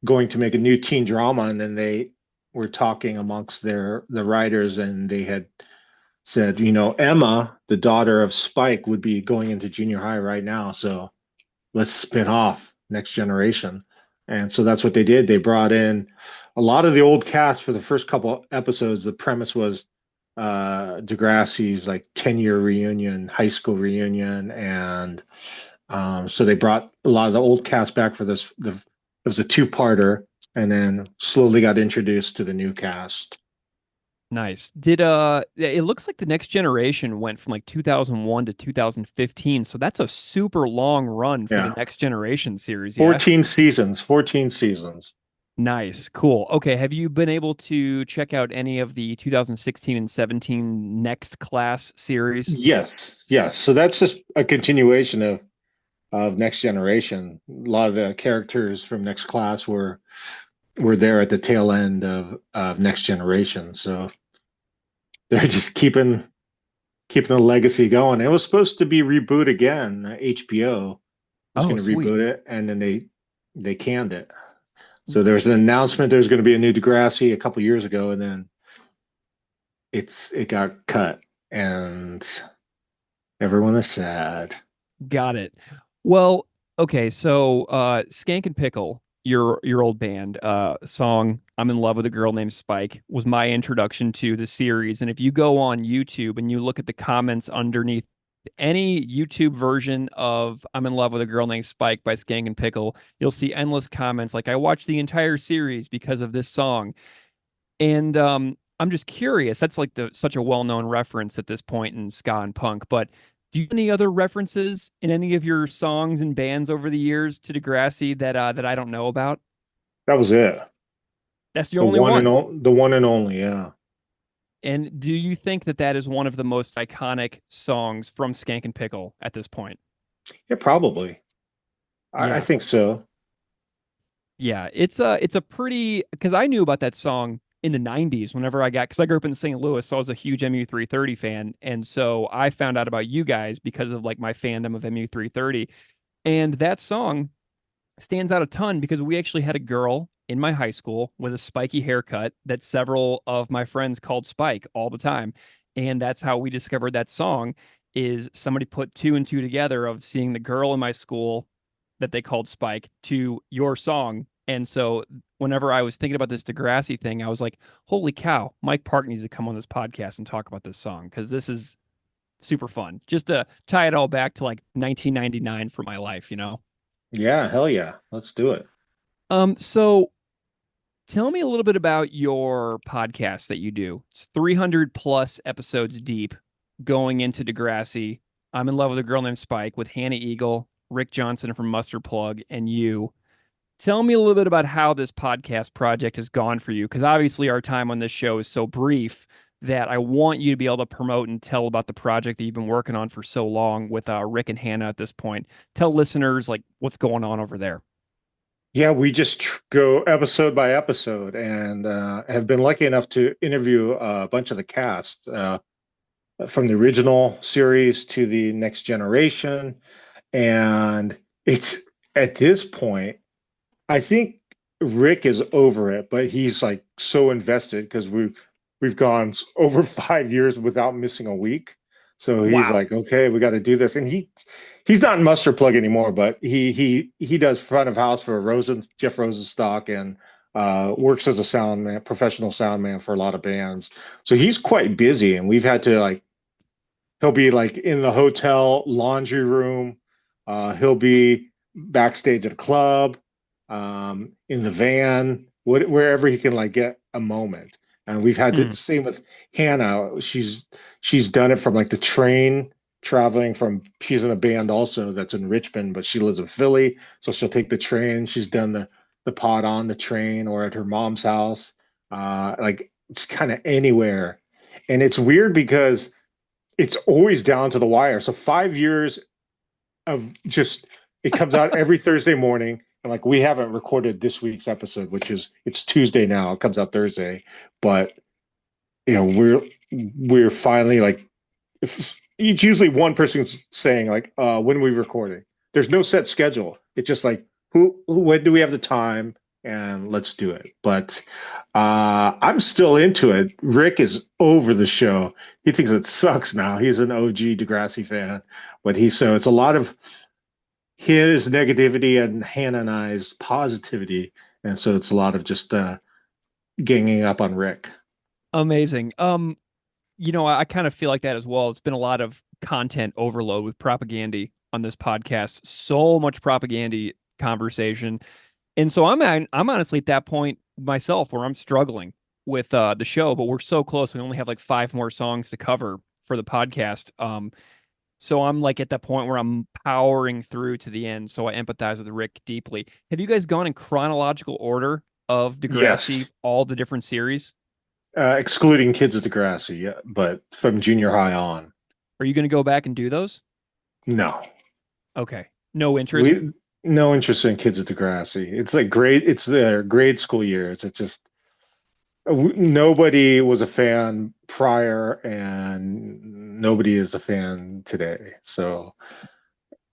going to make a new teen drama, and then they were talking amongst the writers, and they had said, Emma, the daughter of Spike, would be going into junior high right now, so let's spin off Next Generation. And so that's what they did. They brought in a lot of the old cast for the first couple episodes. The premise was Degrassi's like 10-year reunion, high school reunion, and so they brought a lot of the old cast back for this. It was a two-parter, and then slowly got introduced to the new cast. Nice. It looks like the Next Generation went from like 2001 to 2015, so that's a super long run for the Yeah, Next Generation series. Yeah. 14 seasons. 14 seasons. Nice. Cool. Okay. Have you been able to check out any of the 2016 and 17 Next Class series? Yes, yes. So that's just a continuation of Next Generation. A lot of the characters from Next Class were there at the tail end of Next Generation. So they're just keeping the legacy going. It was supposed to be reboot again. HBO was Oh, going to sweet. reboot it, and then they canned it. So there was an announcement there's going to be a new Degrassi a couple years ago, and then it got cut, and everyone is sad. Got it. Well, okay, so Skank and Pickle, your old band, song "I'm in Love with a Girl Named Spike" was my introduction to the series. And if you go on YouTube and you look at the comments underneath any YouTube version of "I'm in Love with a Girl Named Spike" by Skank and Pickle, you'll see endless comments like, "I watched the entire series because of this song." And I'm just curious. That's like such a well-known reference at this point in ska and punk. But do you have any other references in any of your songs and bands over the years to Degrassi that I don't know about? That was it. That's the only one. The one and only. Yeah. And do you think that is one of the most iconic songs from Skank and Pickle at this point? Yeah, probably. Yeah. I think so. Yeah, it's a pretty, because I knew about that song in the 90s whenever because I grew up in St. Louis, so I was a huge MU330 fan. And so I found out about you guys because of like my fandom of MU330. And that song stands out a ton because we actually had a girl in my high school with a spiky haircut that several of my friends called Spike all the time. And that's how we discovered that song, is somebody put two and two together of seeing the girl in my school that they called Spike to your song. And so whenever I was thinking about this Degrassi thing, I was like, holy cow, Mike Park needs to come on this podcast and talk about this song, because this is super fun. Just to tie it all back to like 1999 for my life, Yeah, hell yeah. Let's do it. So tell me a little bit about your podcast that you do. It's 300 plus episodes deep, going into Degrassi. I'm in Love with a Girl Named Spike with Hannah Eagle, Rick Johnson from Mustard Plug, and you. Tell me a little bit about how this podcast project has gone for you, because obviously our time on this show is so brief, that I want you to be able to promote and tell about the project that you've been working on for so long with Rick and Hannah at this point. Tell listeners like what's going on over there. Yeah, we just go episode by episode, and have been lucky enough to interview a bunch of the cast, from the original series to the next generation. And it's at this point, I think Rick is over it, but he's like so invested because we've gone over 5 years without missing a week. So he's Wow. like, okay, we got to do this. And he's not in Mustard Plug anymore, but he does front of house for Jeff Rosenstock, and works as a sound man, professional sound man for a lot of bands. So he's quite busy, and we've had to like he'll be like in the hotel laundry room. He'll be backstage at a club, in the van, wherever he can like get a moment. And we've had the same with Hannah. She's done it from like the train traveling from. She's in a band also that's in Richmond, but she lives in Philly, so she'll take the train. She's done the pod on the train or at her mom's house. Like it's kind of anywhere, and it's weird because it's always down to the wire. So 5 years of just it comes out every Thursday morning. And like we haven't recorded this week's episode, which is it's Tuesday now. It comes out Thursday, but we're finally like it's usually one person's saying like when are we recording? There's no set schedule. It's just like who when do we have the time and let's do it. But I'm still into it. Rick is over the show. He thinks it sucks now. He's an OG Degrassi fan, but it's a lot of his negativity and Hannah and I's positivity, and so it's a lot of just ganging up on Rick. Amazing. I kind of feel like that as well. It's been a lot of content overload with propaganda on this podcast. So much propaganda conversation. And so I'm honestly at that point myself where I'm struggling with the show, but we're so close. We only have like 5 more songs to cover for the podcast. So I'm like at that point where I'm powering through to the end. So I empathize with Rick deeply. Have you guys gone in chronological order of Degrassi, Yes, all the different series? excluding Kids at Degrassi, yeah, but from junior high on, Are you going to go back and do those? no. Okay. No interest? No interest in Kids at Degrassi. It's like grade. It's their grade school years. It's just nobody was a fan prior, and nobody is a fan today. So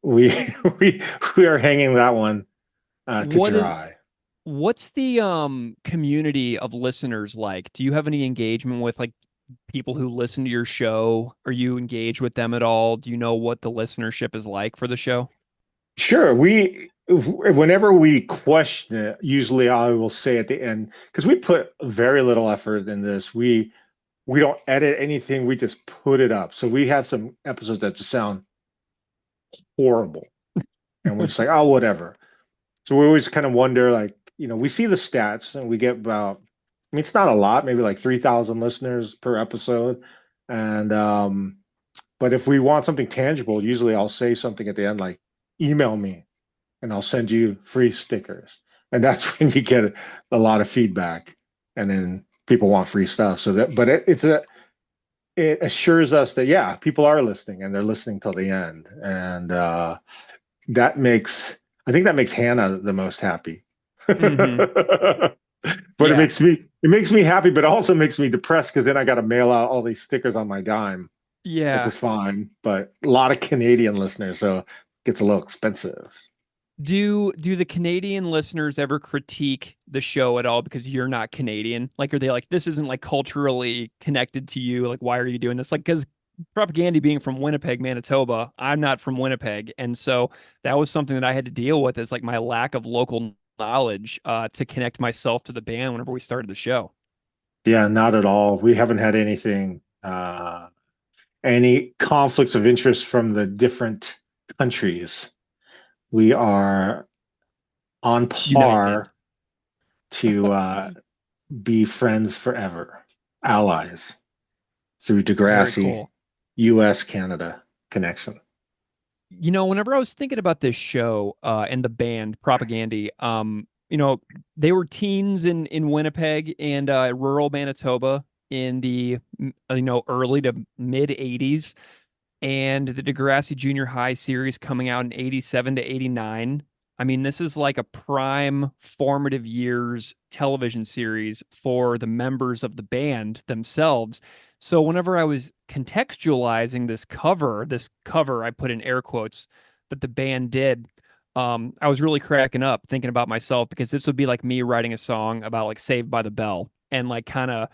we we are hanging that one to What is dry. what's the community of listeners like? Do you have any engagement with like people who listen to your show? Are you engaged with them at all? Do you know what the listenership is like for the show? Sure. Whenever we question it, usually I will say at the end, because we put very little effort in this. We don't edit anything. We just put it up. So we have some episodes that just sound horrible, and we're just like, oh, whatever. So we always kind of wonder, like, we see the stats, and we get about. I mean, it's not a lot, maybe like 3,000 listeners per episode, and but if we want something tangible, usually I'll say something at the end like, email me and I'll send you free stickers. And that's when you get a lot of feedback, and then people want free stuff. So that, but it assures us that, yeah, people are listening, and they're listening till the end. And I think that makes Hannah the most happy. But Yeah. it makes me happy, but also makes me depressed because then I got to mail out all these stickers on my dime, which Yeah. is fine. But a lot of Canadian listeners, so it gets a little expensive. Do the Canadian listeners ever critique the show at all because you're not Canadian? Like, are they like, this isn't like culturally connected to you? Like, why are you doing this? Like, because propaganda being from Winnipeg, Manitoba, I'm not from Winnipeg. And so that was something that I had to deal with is like my lack of local knowledge to connect myself to the band whenever we started the show. Yeah, not at all. We haven't had any conflicts of interest from the different countries. We are on United. par to be friends forever, allies through Very Degrassi, cool. U.S. Canada connection. Whenever I was thinking about this show and the band Propaganda, they were teens in Winnipeg and rural Manitoba. in the early to mid 80s, and the Degrassi Junior High series coming out in 87 to 89. I mean, this is like a prime formative years television series for the members of the band themselves. So whenever I was contextualizing this cover, I put in air quotes, that the band did, I was really cracking up thinking about myself, because this would be like me writing a song about like Saved by the Bell, and like kind of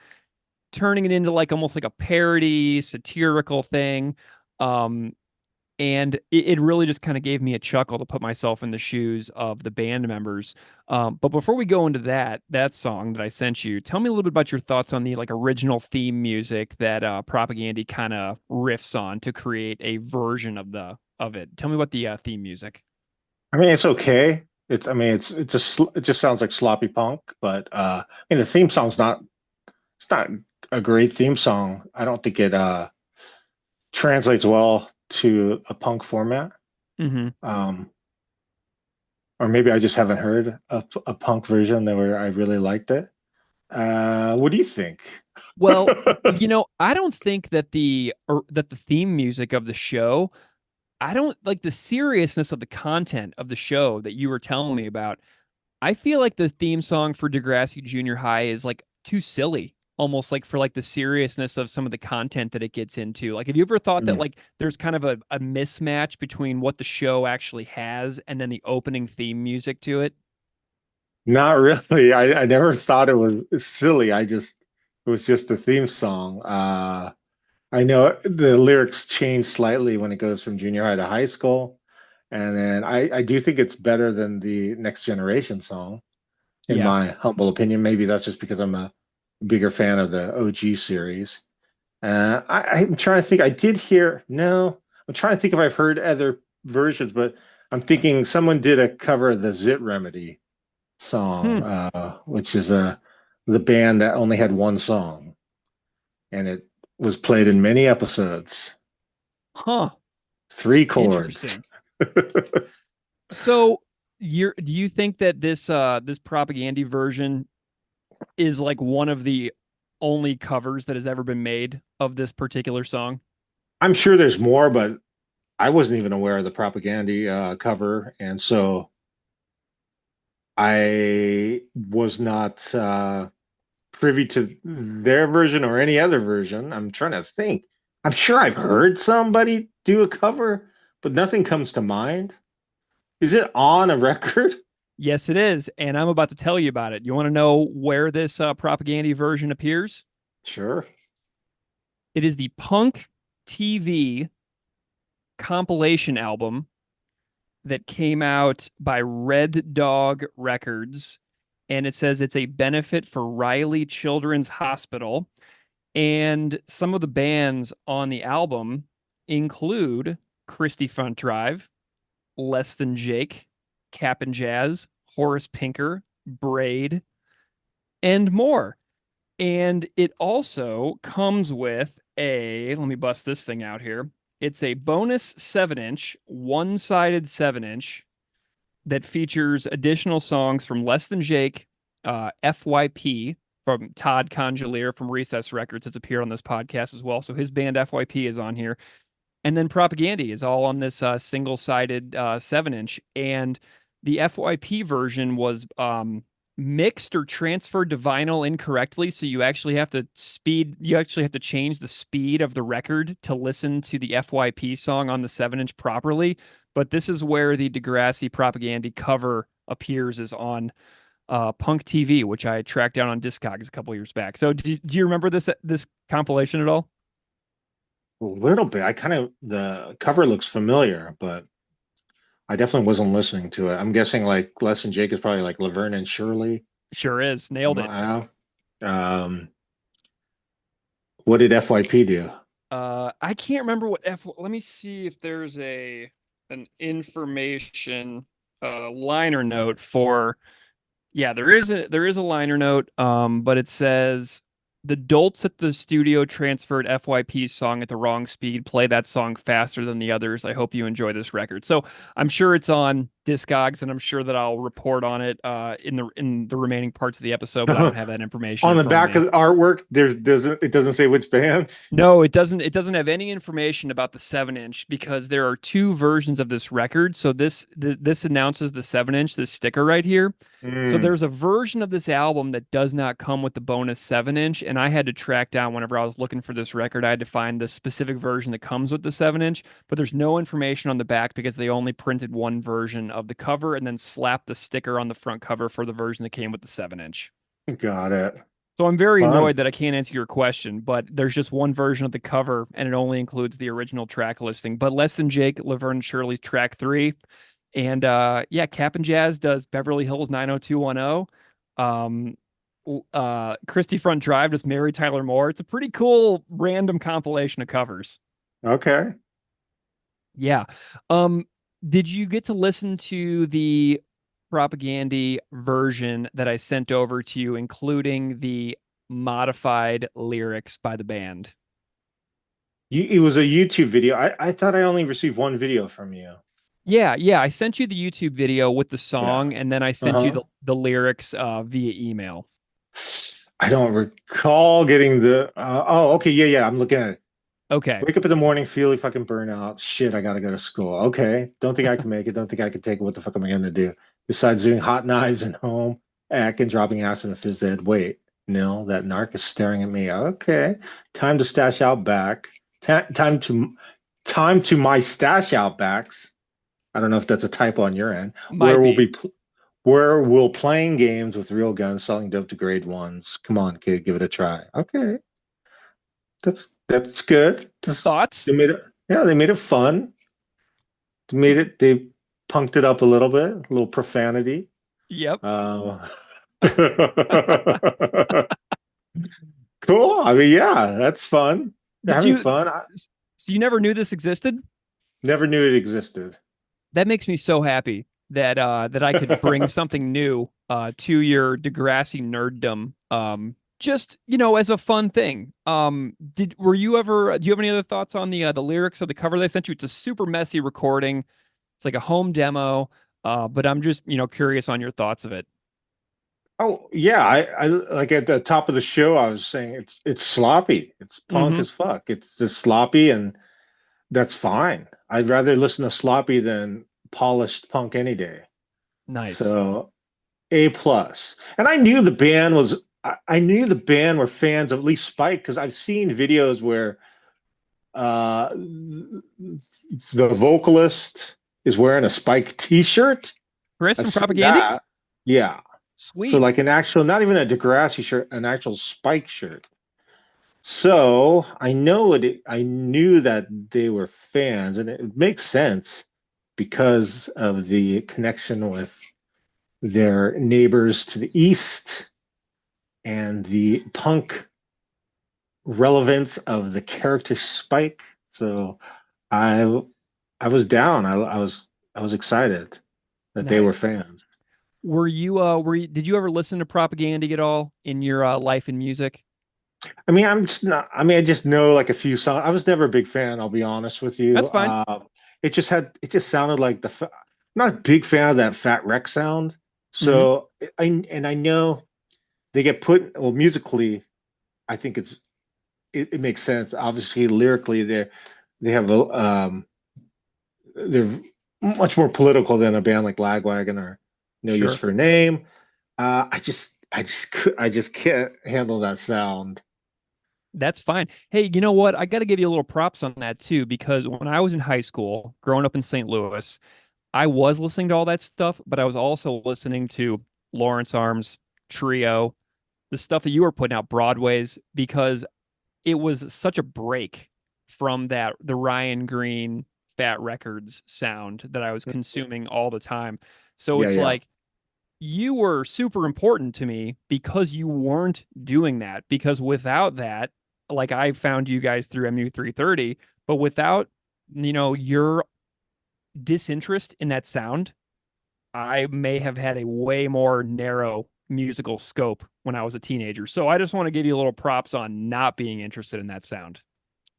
turning it into like almost like a parody satirical thing. Um, and it really just kind of gave me a chuckle to put myself in the shoes of the band members. But before we go into that song that I sent you, tell me a little bit about your thoughts on the like original theme music that Propagandy kind of riffs on to create a version of it. Tell me about the theme music. I mean, it's okay. It just sounds like sloppy punk, but I mean, the theme song's not. It's not a great theme song. I don't think it translates well to a punk format. Mm-hmm. Or maybe I just haven't heard a punk version that where I really liked it. What do you think? Well, I don't think that the theme music of the show, I don't like the seriousness of the content of the show that you were telling me about. I feel like the theme song for Degrassi Junior High is like too silly, almost like for like the seriousness of some of the content that it gets into. Like, have you ever thought that Mm. like there's kind of a mismatch between what the show actually has and then the opening theme music to it? Not really. I never thought it was silly. It was just the theme song. I know the lyrics change slightly when it goes from junior high to high school. And then I do think it's better than the Next Generation song, in Yeah. my humble opinion. Maybe that's just because I'm a bigger fan of the OG series. I'm trying to think. I did hear, no, I'm trying to think if I've heard other versions, but I'm thinking someone did a cover of the Zit Remedy Hmm. song, which is the band that only had one song, and it was played in many episodes. Huh. Three chords. Interesting. So do you think that this Propagandy version is like one of the only covers that has ever been made of this particular song? I'm sure there's more, but I wasn't even aware of the Propaganda cover, and so I was not privy to their version or any other version. I'm trying to think. I'm sure I've heard somebody do a cover, but nothing comes to mind. Is it on a record? Yes, it is, and I'm about to tell you about it. You want to know where this Propagandy version appears? Sure. It is the Punk TV compilation album that came out by Red Dog Records, and it says it's a benefit for Riley Children's Hospital. And some of the bands on the album include Christie Front Drive, Less Than Jake, Cap and Jazz, Horace Pinker, Braid, and more. And it also comes with let me bust this thing out here. It's a bonus 7-inch, one-sided 7-inch that features additional songs from Less Than Jake, FYP from Todd Congealier from Recess Records has appeared on this podcast as well. So his band FYP is on here. And then Propagandy is all on this single-sided 7-inch. And the FYP version was mixed or transferred to vinyl incorrectly. So you actually have to change the speed of the record to listen to the FYP song on the 7-inch properly. But this is where the Degrassi Propagandy cover appears, is on Punk TV, which I tracked down on Discogs a couple years back. So do you remember this compilation at all? A little bit. The cover looks familiar, but I definitely wasn't listening to it. I'm guessing like Les and Jake is probably like Laverne and Shirley. Sure is. Nailed it. Um, what did FYP do? I can't remember what let me see if there's an information liner note for. Yeah, there is a liner note, but it says the dolts at the studio transferred FYP's song at the wrong speed. Play that song faster than the others. I hope you enjoy this record. So I'm sure it's on Discogs, and I'm sure that I'll report on it in the remaining parts of the episode, but I don't have that information On in the front back me. of the artwork, it doesn't say which bands. No, it doesn't. It doesn't have any information about the 7-inch because there are two versions of this record. So this announces the 7-inch, this sticker right here. So Mm, there's a version of this album that does not come with the bonus 7-inch, and I had to track down whenever I was looking for this record. I had to find the specific version that comes with the 7-inch, but there's no information on the back because they only printed one version of the cover and then slapped the sticker on the front cover for the version that came with the 7-inch. got it. So I'm very Fun. annoyed that I can't answer your question, but there's just one version of the cover and it only includes the original track listing. But Less Than Jake, Laverne and Shirley's track 3. And yeah, Cap and Jazz does Beverly Hills 90210. Christie Front Drive does Mary Tyler Moore. It's a pretty cool random compilation of covers. Okay. Yeah. Did you get to listen to the Propagandy version that I sent over to you, including the modified lyrics by the band? It was a YouTube video. I thought I only received one video from you. Yeah, I sent you the YouTube video with the song, Yeah. and then I sent you Uh-huh. the lyrics via email. I don't recall getting the. Oh, okay. Yeah. I'm looking at it. Okay. Wake up in the morning, feel like fucking burnout. Shit, I gotta go to school. Okay. Don't think I can make it. Don't think I can take it. What the fuck am I gonna do? Besides doing hot knives and home ec and dropping ass in a phys ed. Wait, no, that narc is staring at me. Okay. Time to stash out back. Time to my stash out backs. I don't know if that's a typo on your end. Might be. Where we'll playing games with real guns, selling dope to grade ones. Come on, kid, give it a try. Okay. That's good. Thoughts? They made it, yeah, they made it fun. They punked it up a little profanity. Yep. Cool. I mean, yeah, that's fun. They're having fun. I So you never knew this existed? never knew it existed. That makes me so happy that that I could bring something new to your Degrassi nerddom. Just, as a fun thing. Do you have any other thoughts on the lyrics of the cover they sent you? It's a super messy recording. It's like a home demo. But I'm just, curious on your thoughts of it. Oh yeah, I like at the top of the show I was saying it's sloppy. It's punk Mhm. as fuck. It's just sloppy and that's fine. I'd rather listen to sloppy than polished punk any day. Nice. So A plus. And I knew the band was I knew the band were fans of at least Spike because I've seen videos where the vocalist is wearing a Spike t-shirt. Chris I've from seen Propaganda? that. Yeah. Sweet. So like an actual, not even a Degrassi shirt, an actual Spike shirt. So I knew that they were fans, and it makes sense because of the connection with their neighbors to the east and the punk relevance of the character Spike. So I was down. I was excited that they were Nice. fans. Did you ever listen to Propaganda at all in your life in music? I mean, I'm just not. I mean, I just know like a few songs. I was never a big fan. I'll be honest with you. That's fine. It just sounded like I'm not a big fan of that Fat Wreck sound. Mm-hmm. So I know they get put well musically. I think it makes sense. Obviously, lyrically, they have they're much more political than a band like Lagwagon or No Sure. Use for a Name. I just can't handle that sound. That's fine. Hey, you know what? I got to give you a little props on that too, because when I was in high school, growing up in St. Louis, I was listening to all that stuff, but I was also listening to Lawrence Arms, Trio, the stuff that you were putting out, Broadways, because it was such a break from the Ryan Green Fat Records sound that I was consuming all the time. So Yeah, it's yeah. like you were super important to me because you weren't doing that. Because without that, like I found you guys through MU330, but without, your disinterest in that sound, I may have had a way more narrow musical scope when I was a teenager. So I just want to give you a little props on not being interested in that sound.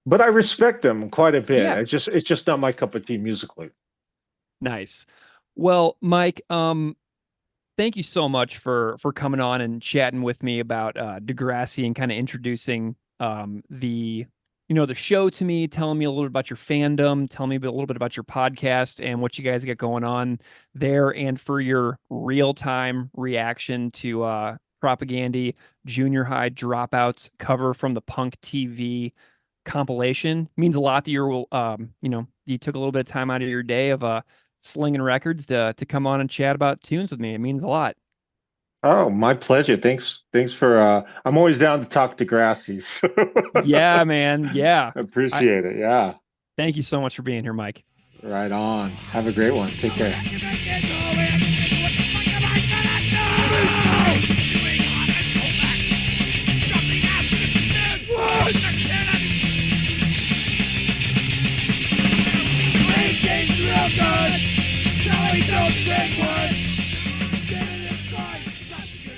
But I respect them quite a bit. Yeah. It's just not my cup of tea musically. Nice. Well, Mike, thank you so much for coming on and chatting with me about Degrassi and kind of introducing the the show to me, telling me a little bit about your fandom, telling me a little bit about your podcast and what you guys got going on there, and for your real time reaction to Propaganda Junior High Dropouts cover from the Punk TV compilation. It means a lot that you're you took a little bit of time out of your day of slinging records to come on and chat about tunes with me. It means a lot. Oh, my pleasure. Thanks for I'm always down to talk to Grassy, so Yeah, man. Yeah. I appreciate it. Yeah. thank you so much for being here, Mike. Right on. Have a great one. Take care.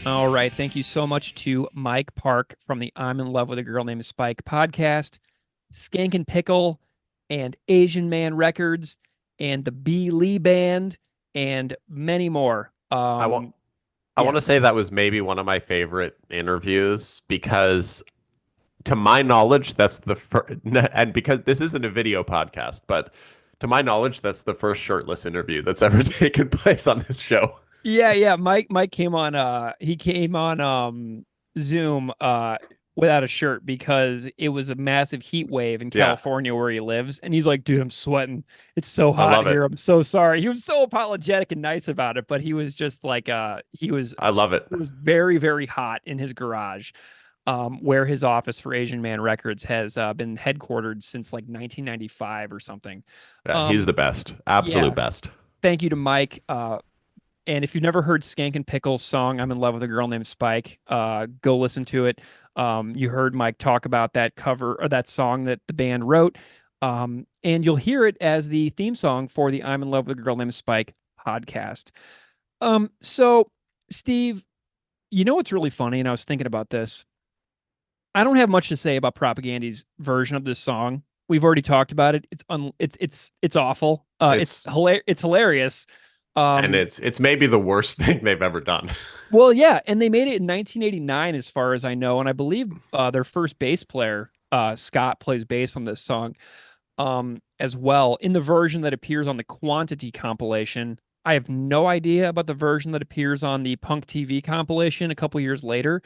All right. Thank you so much to Mike Park from the I'm in Love with a Girl Named Spike podcast, Skank and Pickle, and Asian Man Records, and the B. Lee Band, and many more. I want I Yeah. want to say that was maybe one of my favorite interviews because to my knowledge that's the first, and because this isn't a video podcast, but to my knowledge that's the first shirtless interview that's ever taken place on this show. Yeah. Mike came on he came on Zoom without a shirt because it was a massive heat wave in Yeah. California where he lives, and he's like, dude, I'm sweating. It's so I hot love it. here. I'm so sorry. He was so apologetic and nice about it, but he was just like I love it. It was very, very hot in his garage. Where his office for Asian Man Records has been headquartered since like 1995 or something. Yeah, he's the best. Absolute yeah. best. Thank you to Mike. And if you've never heard Skank and Pickle's song, I'm in Love with a Girl Named Spike, go listen to it. You heard Mike talk about that cover or that song that the band wrote. And you'll hear it as the theme song for the I'm in Love with a Girl Named Spike podcast. So, Steve, you know what's really funny? And I was thinking about this. I don't have much to say about Propaganda's version of this song. We've already talked about it. It's awful. It's hilarious. And it's maybe the worst thing they've ever done. Well, yeah, and they made it in 1989, as far as I know, and I believe their first bass player, Scott, plays bass on this song, as well. In the version that appears on the Quantity compilation, I have no idea about the version that appears on the Punk TV compilation a couple years later.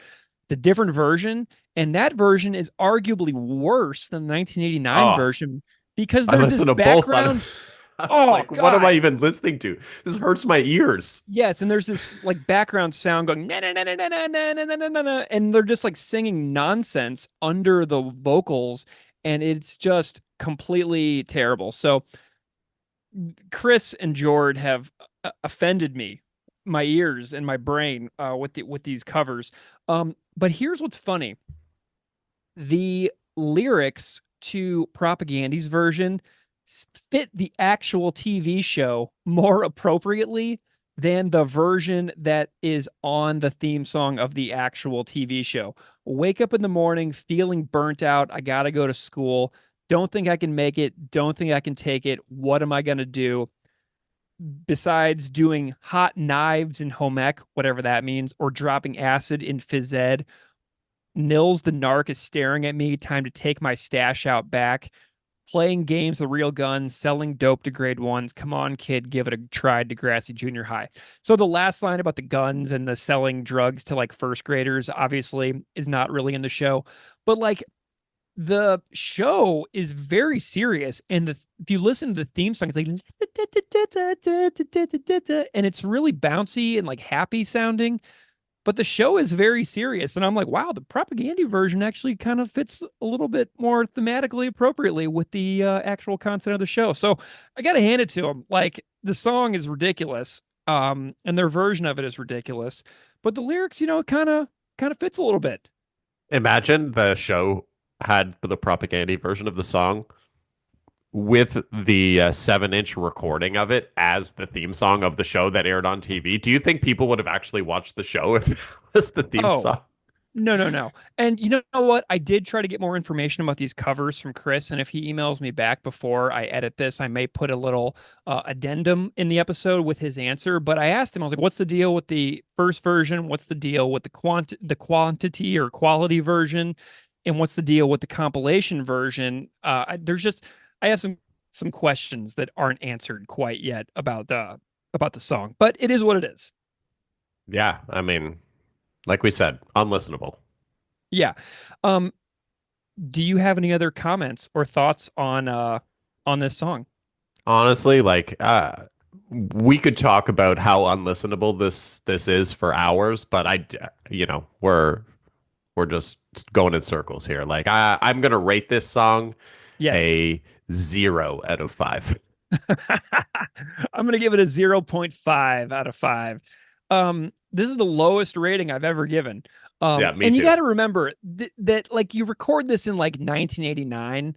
It's a different version, and that version is arguably worse than the 1989 Oh, version because I there's this listen to both. background. I was Oh, like, what am God. I even listening to? This hurts my ears. Yes, and there's this like background sound going na na na na na na na na na na na, and they're just like singing nonsense under the vocals, and it's just completely terrible. So Chris and Jord have offended me, my ears and my brain, with these covers. But here's what's funny: the lyrics to Propaganda's version fit the actual TV show more appropriately than the version that is on the theme song of the actual TV show. Wake up in the morning feeling burnt out. I got to go to school. Don't think I can make it. Don't think I can take it. What am I going to do? Besides doing hot knives in home ec, whatever that means, or dropping acid in phys ed, Nils the narc is staring at me. Time to take my stash out back. Playing games with real guns, selling dope to grade ones. Come on, kid, give it a try. Degrassi Junior High. So the last line about the guns and the selling drugs to like first graders obviously is not really in the show, but like the show is very serious. And if you listen to the theme song, it's like, and it's really bouncy and like happy sounding. But the show is very serious. And I'm like, wow, the Propaganda version actually kind of fits a little bit more thematically appropriately with the actual content of the show. So I got to hand it to them. Like the song is ridiculous. And their version of it is ridiculous. But the lyrics, kind of fits a little bit. Imagine the show had the Propaganda version of the song with the 7-inch recording of it as the theme song of the show that aired on TV. Do you think people would have actually watched the show if it was the theme song? No. And you know what? I did try to get more information about these covers from Chris, and if he emails me back before I edit this, I may put a little addendum in the episode with his answer. But I asked him, I was like, "What's the deal with the first version? What's the deal with the quantity or quality version? And what's the deal with the compilation version?" I have some questions that aren't answered quite yet about the song, but it is what it is. Yeah, I mean, like we said, unlistenable. Yeah. Um, do you have any other comments or thoughts on this song? Honestly, like we could talk about how unlistenable this is for hours, but we're just going in circles here. Like I'm gonna rate this song Yes. a 0 out of 5. I'm going to give it a 0.5 out of 5. This is the lowest rating I've ever given. Yeah, me And you too. got to remember that like you record this in like 1989.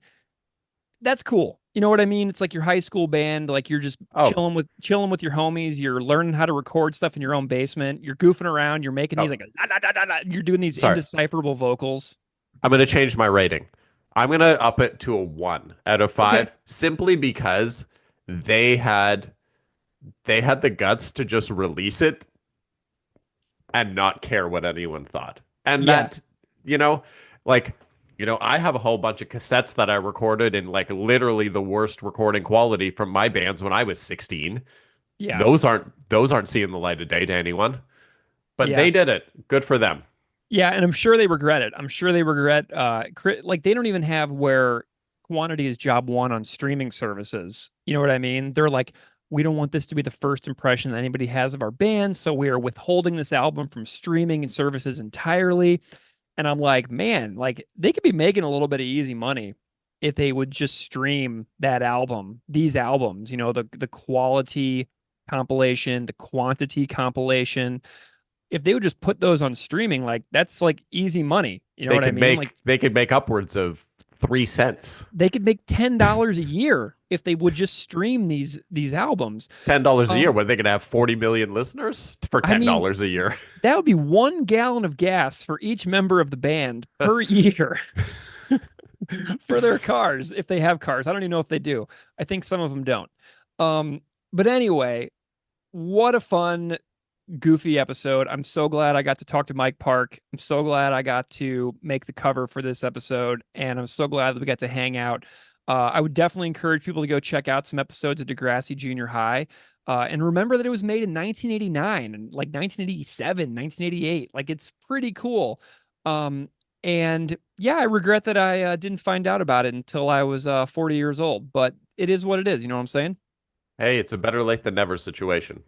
That's cool. You know what I mean? It's like your high school band, like you're just Oh, chilling with your homies, you're learning how to record stuff in your own basement, you're goofing around, you're making these oh, like la, la, la, la, la, you're doing these sorry. indecipherable vocals. I'm gonna change my rating. I'm gonna up it to a 1 out of 5, Okay. simply because they had they had the guts to just release it and not care what anyone thought. And Yeah. that, you know, like, I have a whole bunch of cassettes that I recorded in like literally the worst recording quality from my bands when I was 16. Yeah. Those aren't seeing the light of day to anyone. But Yeah. they did it. Good for them. Yeah, and I'm sure they regret it. I'm sure they regret like they don't even have where quantity is job one on streaming services. You know what I mean? They're like, we don't want this to be the first impression that anybody has of our band, so we are withholding this album from streaming and services entirely. And I'm like, man, like they could be making a little bit of easy money if they would just stream that album, these albums, the quality compilation, the quantity compilation. If they would just put those on streaming, like that's like easy money. You know They what I could mean? make Like they could make upwards of 3 cents. they could make $10 a year if they would just stream these albums. $10 a year, Um, where they could have 40 million listeners for I $10 mean, a year. that would be 1 gallon of gas for each member of the band per year for their cars if they have cars. I don't even know if they do. I think some of them don't. But anyway, what a fun goofy episode. I'm so glad I got to talk to Mike Park. I'm so glad I got to make the cover for this episode, and I'm so glad that we got to hang out. I would definitely encourage people to go check out some episodes of Degrassi Junior High. And remember that it was made in 1989 and like 1987, 1988. Like it's pretty cool. And yeah, I regret that I didn't find out about it until I was 40 years old, but it is what it is. You know what I'm saying? Hey, it's a better late than never situation.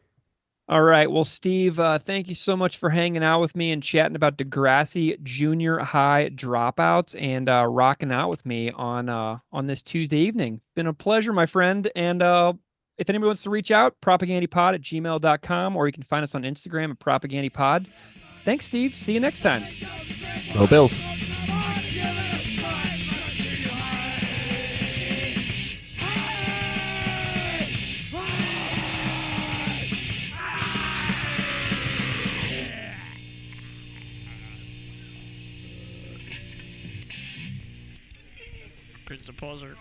All right. Well, Steve, thank you so much for hanging out with me and chatting about Degrassi Junior High dropouts and rocking out with me on this Tuesday evening. Been a pleasure, my friend. And if anybody wants to reach out, propagandipod@gmail.com, or you can find us on Instagram at propagandipod. Thanks, Steve. See you next time. Go Bills. Chris the poser.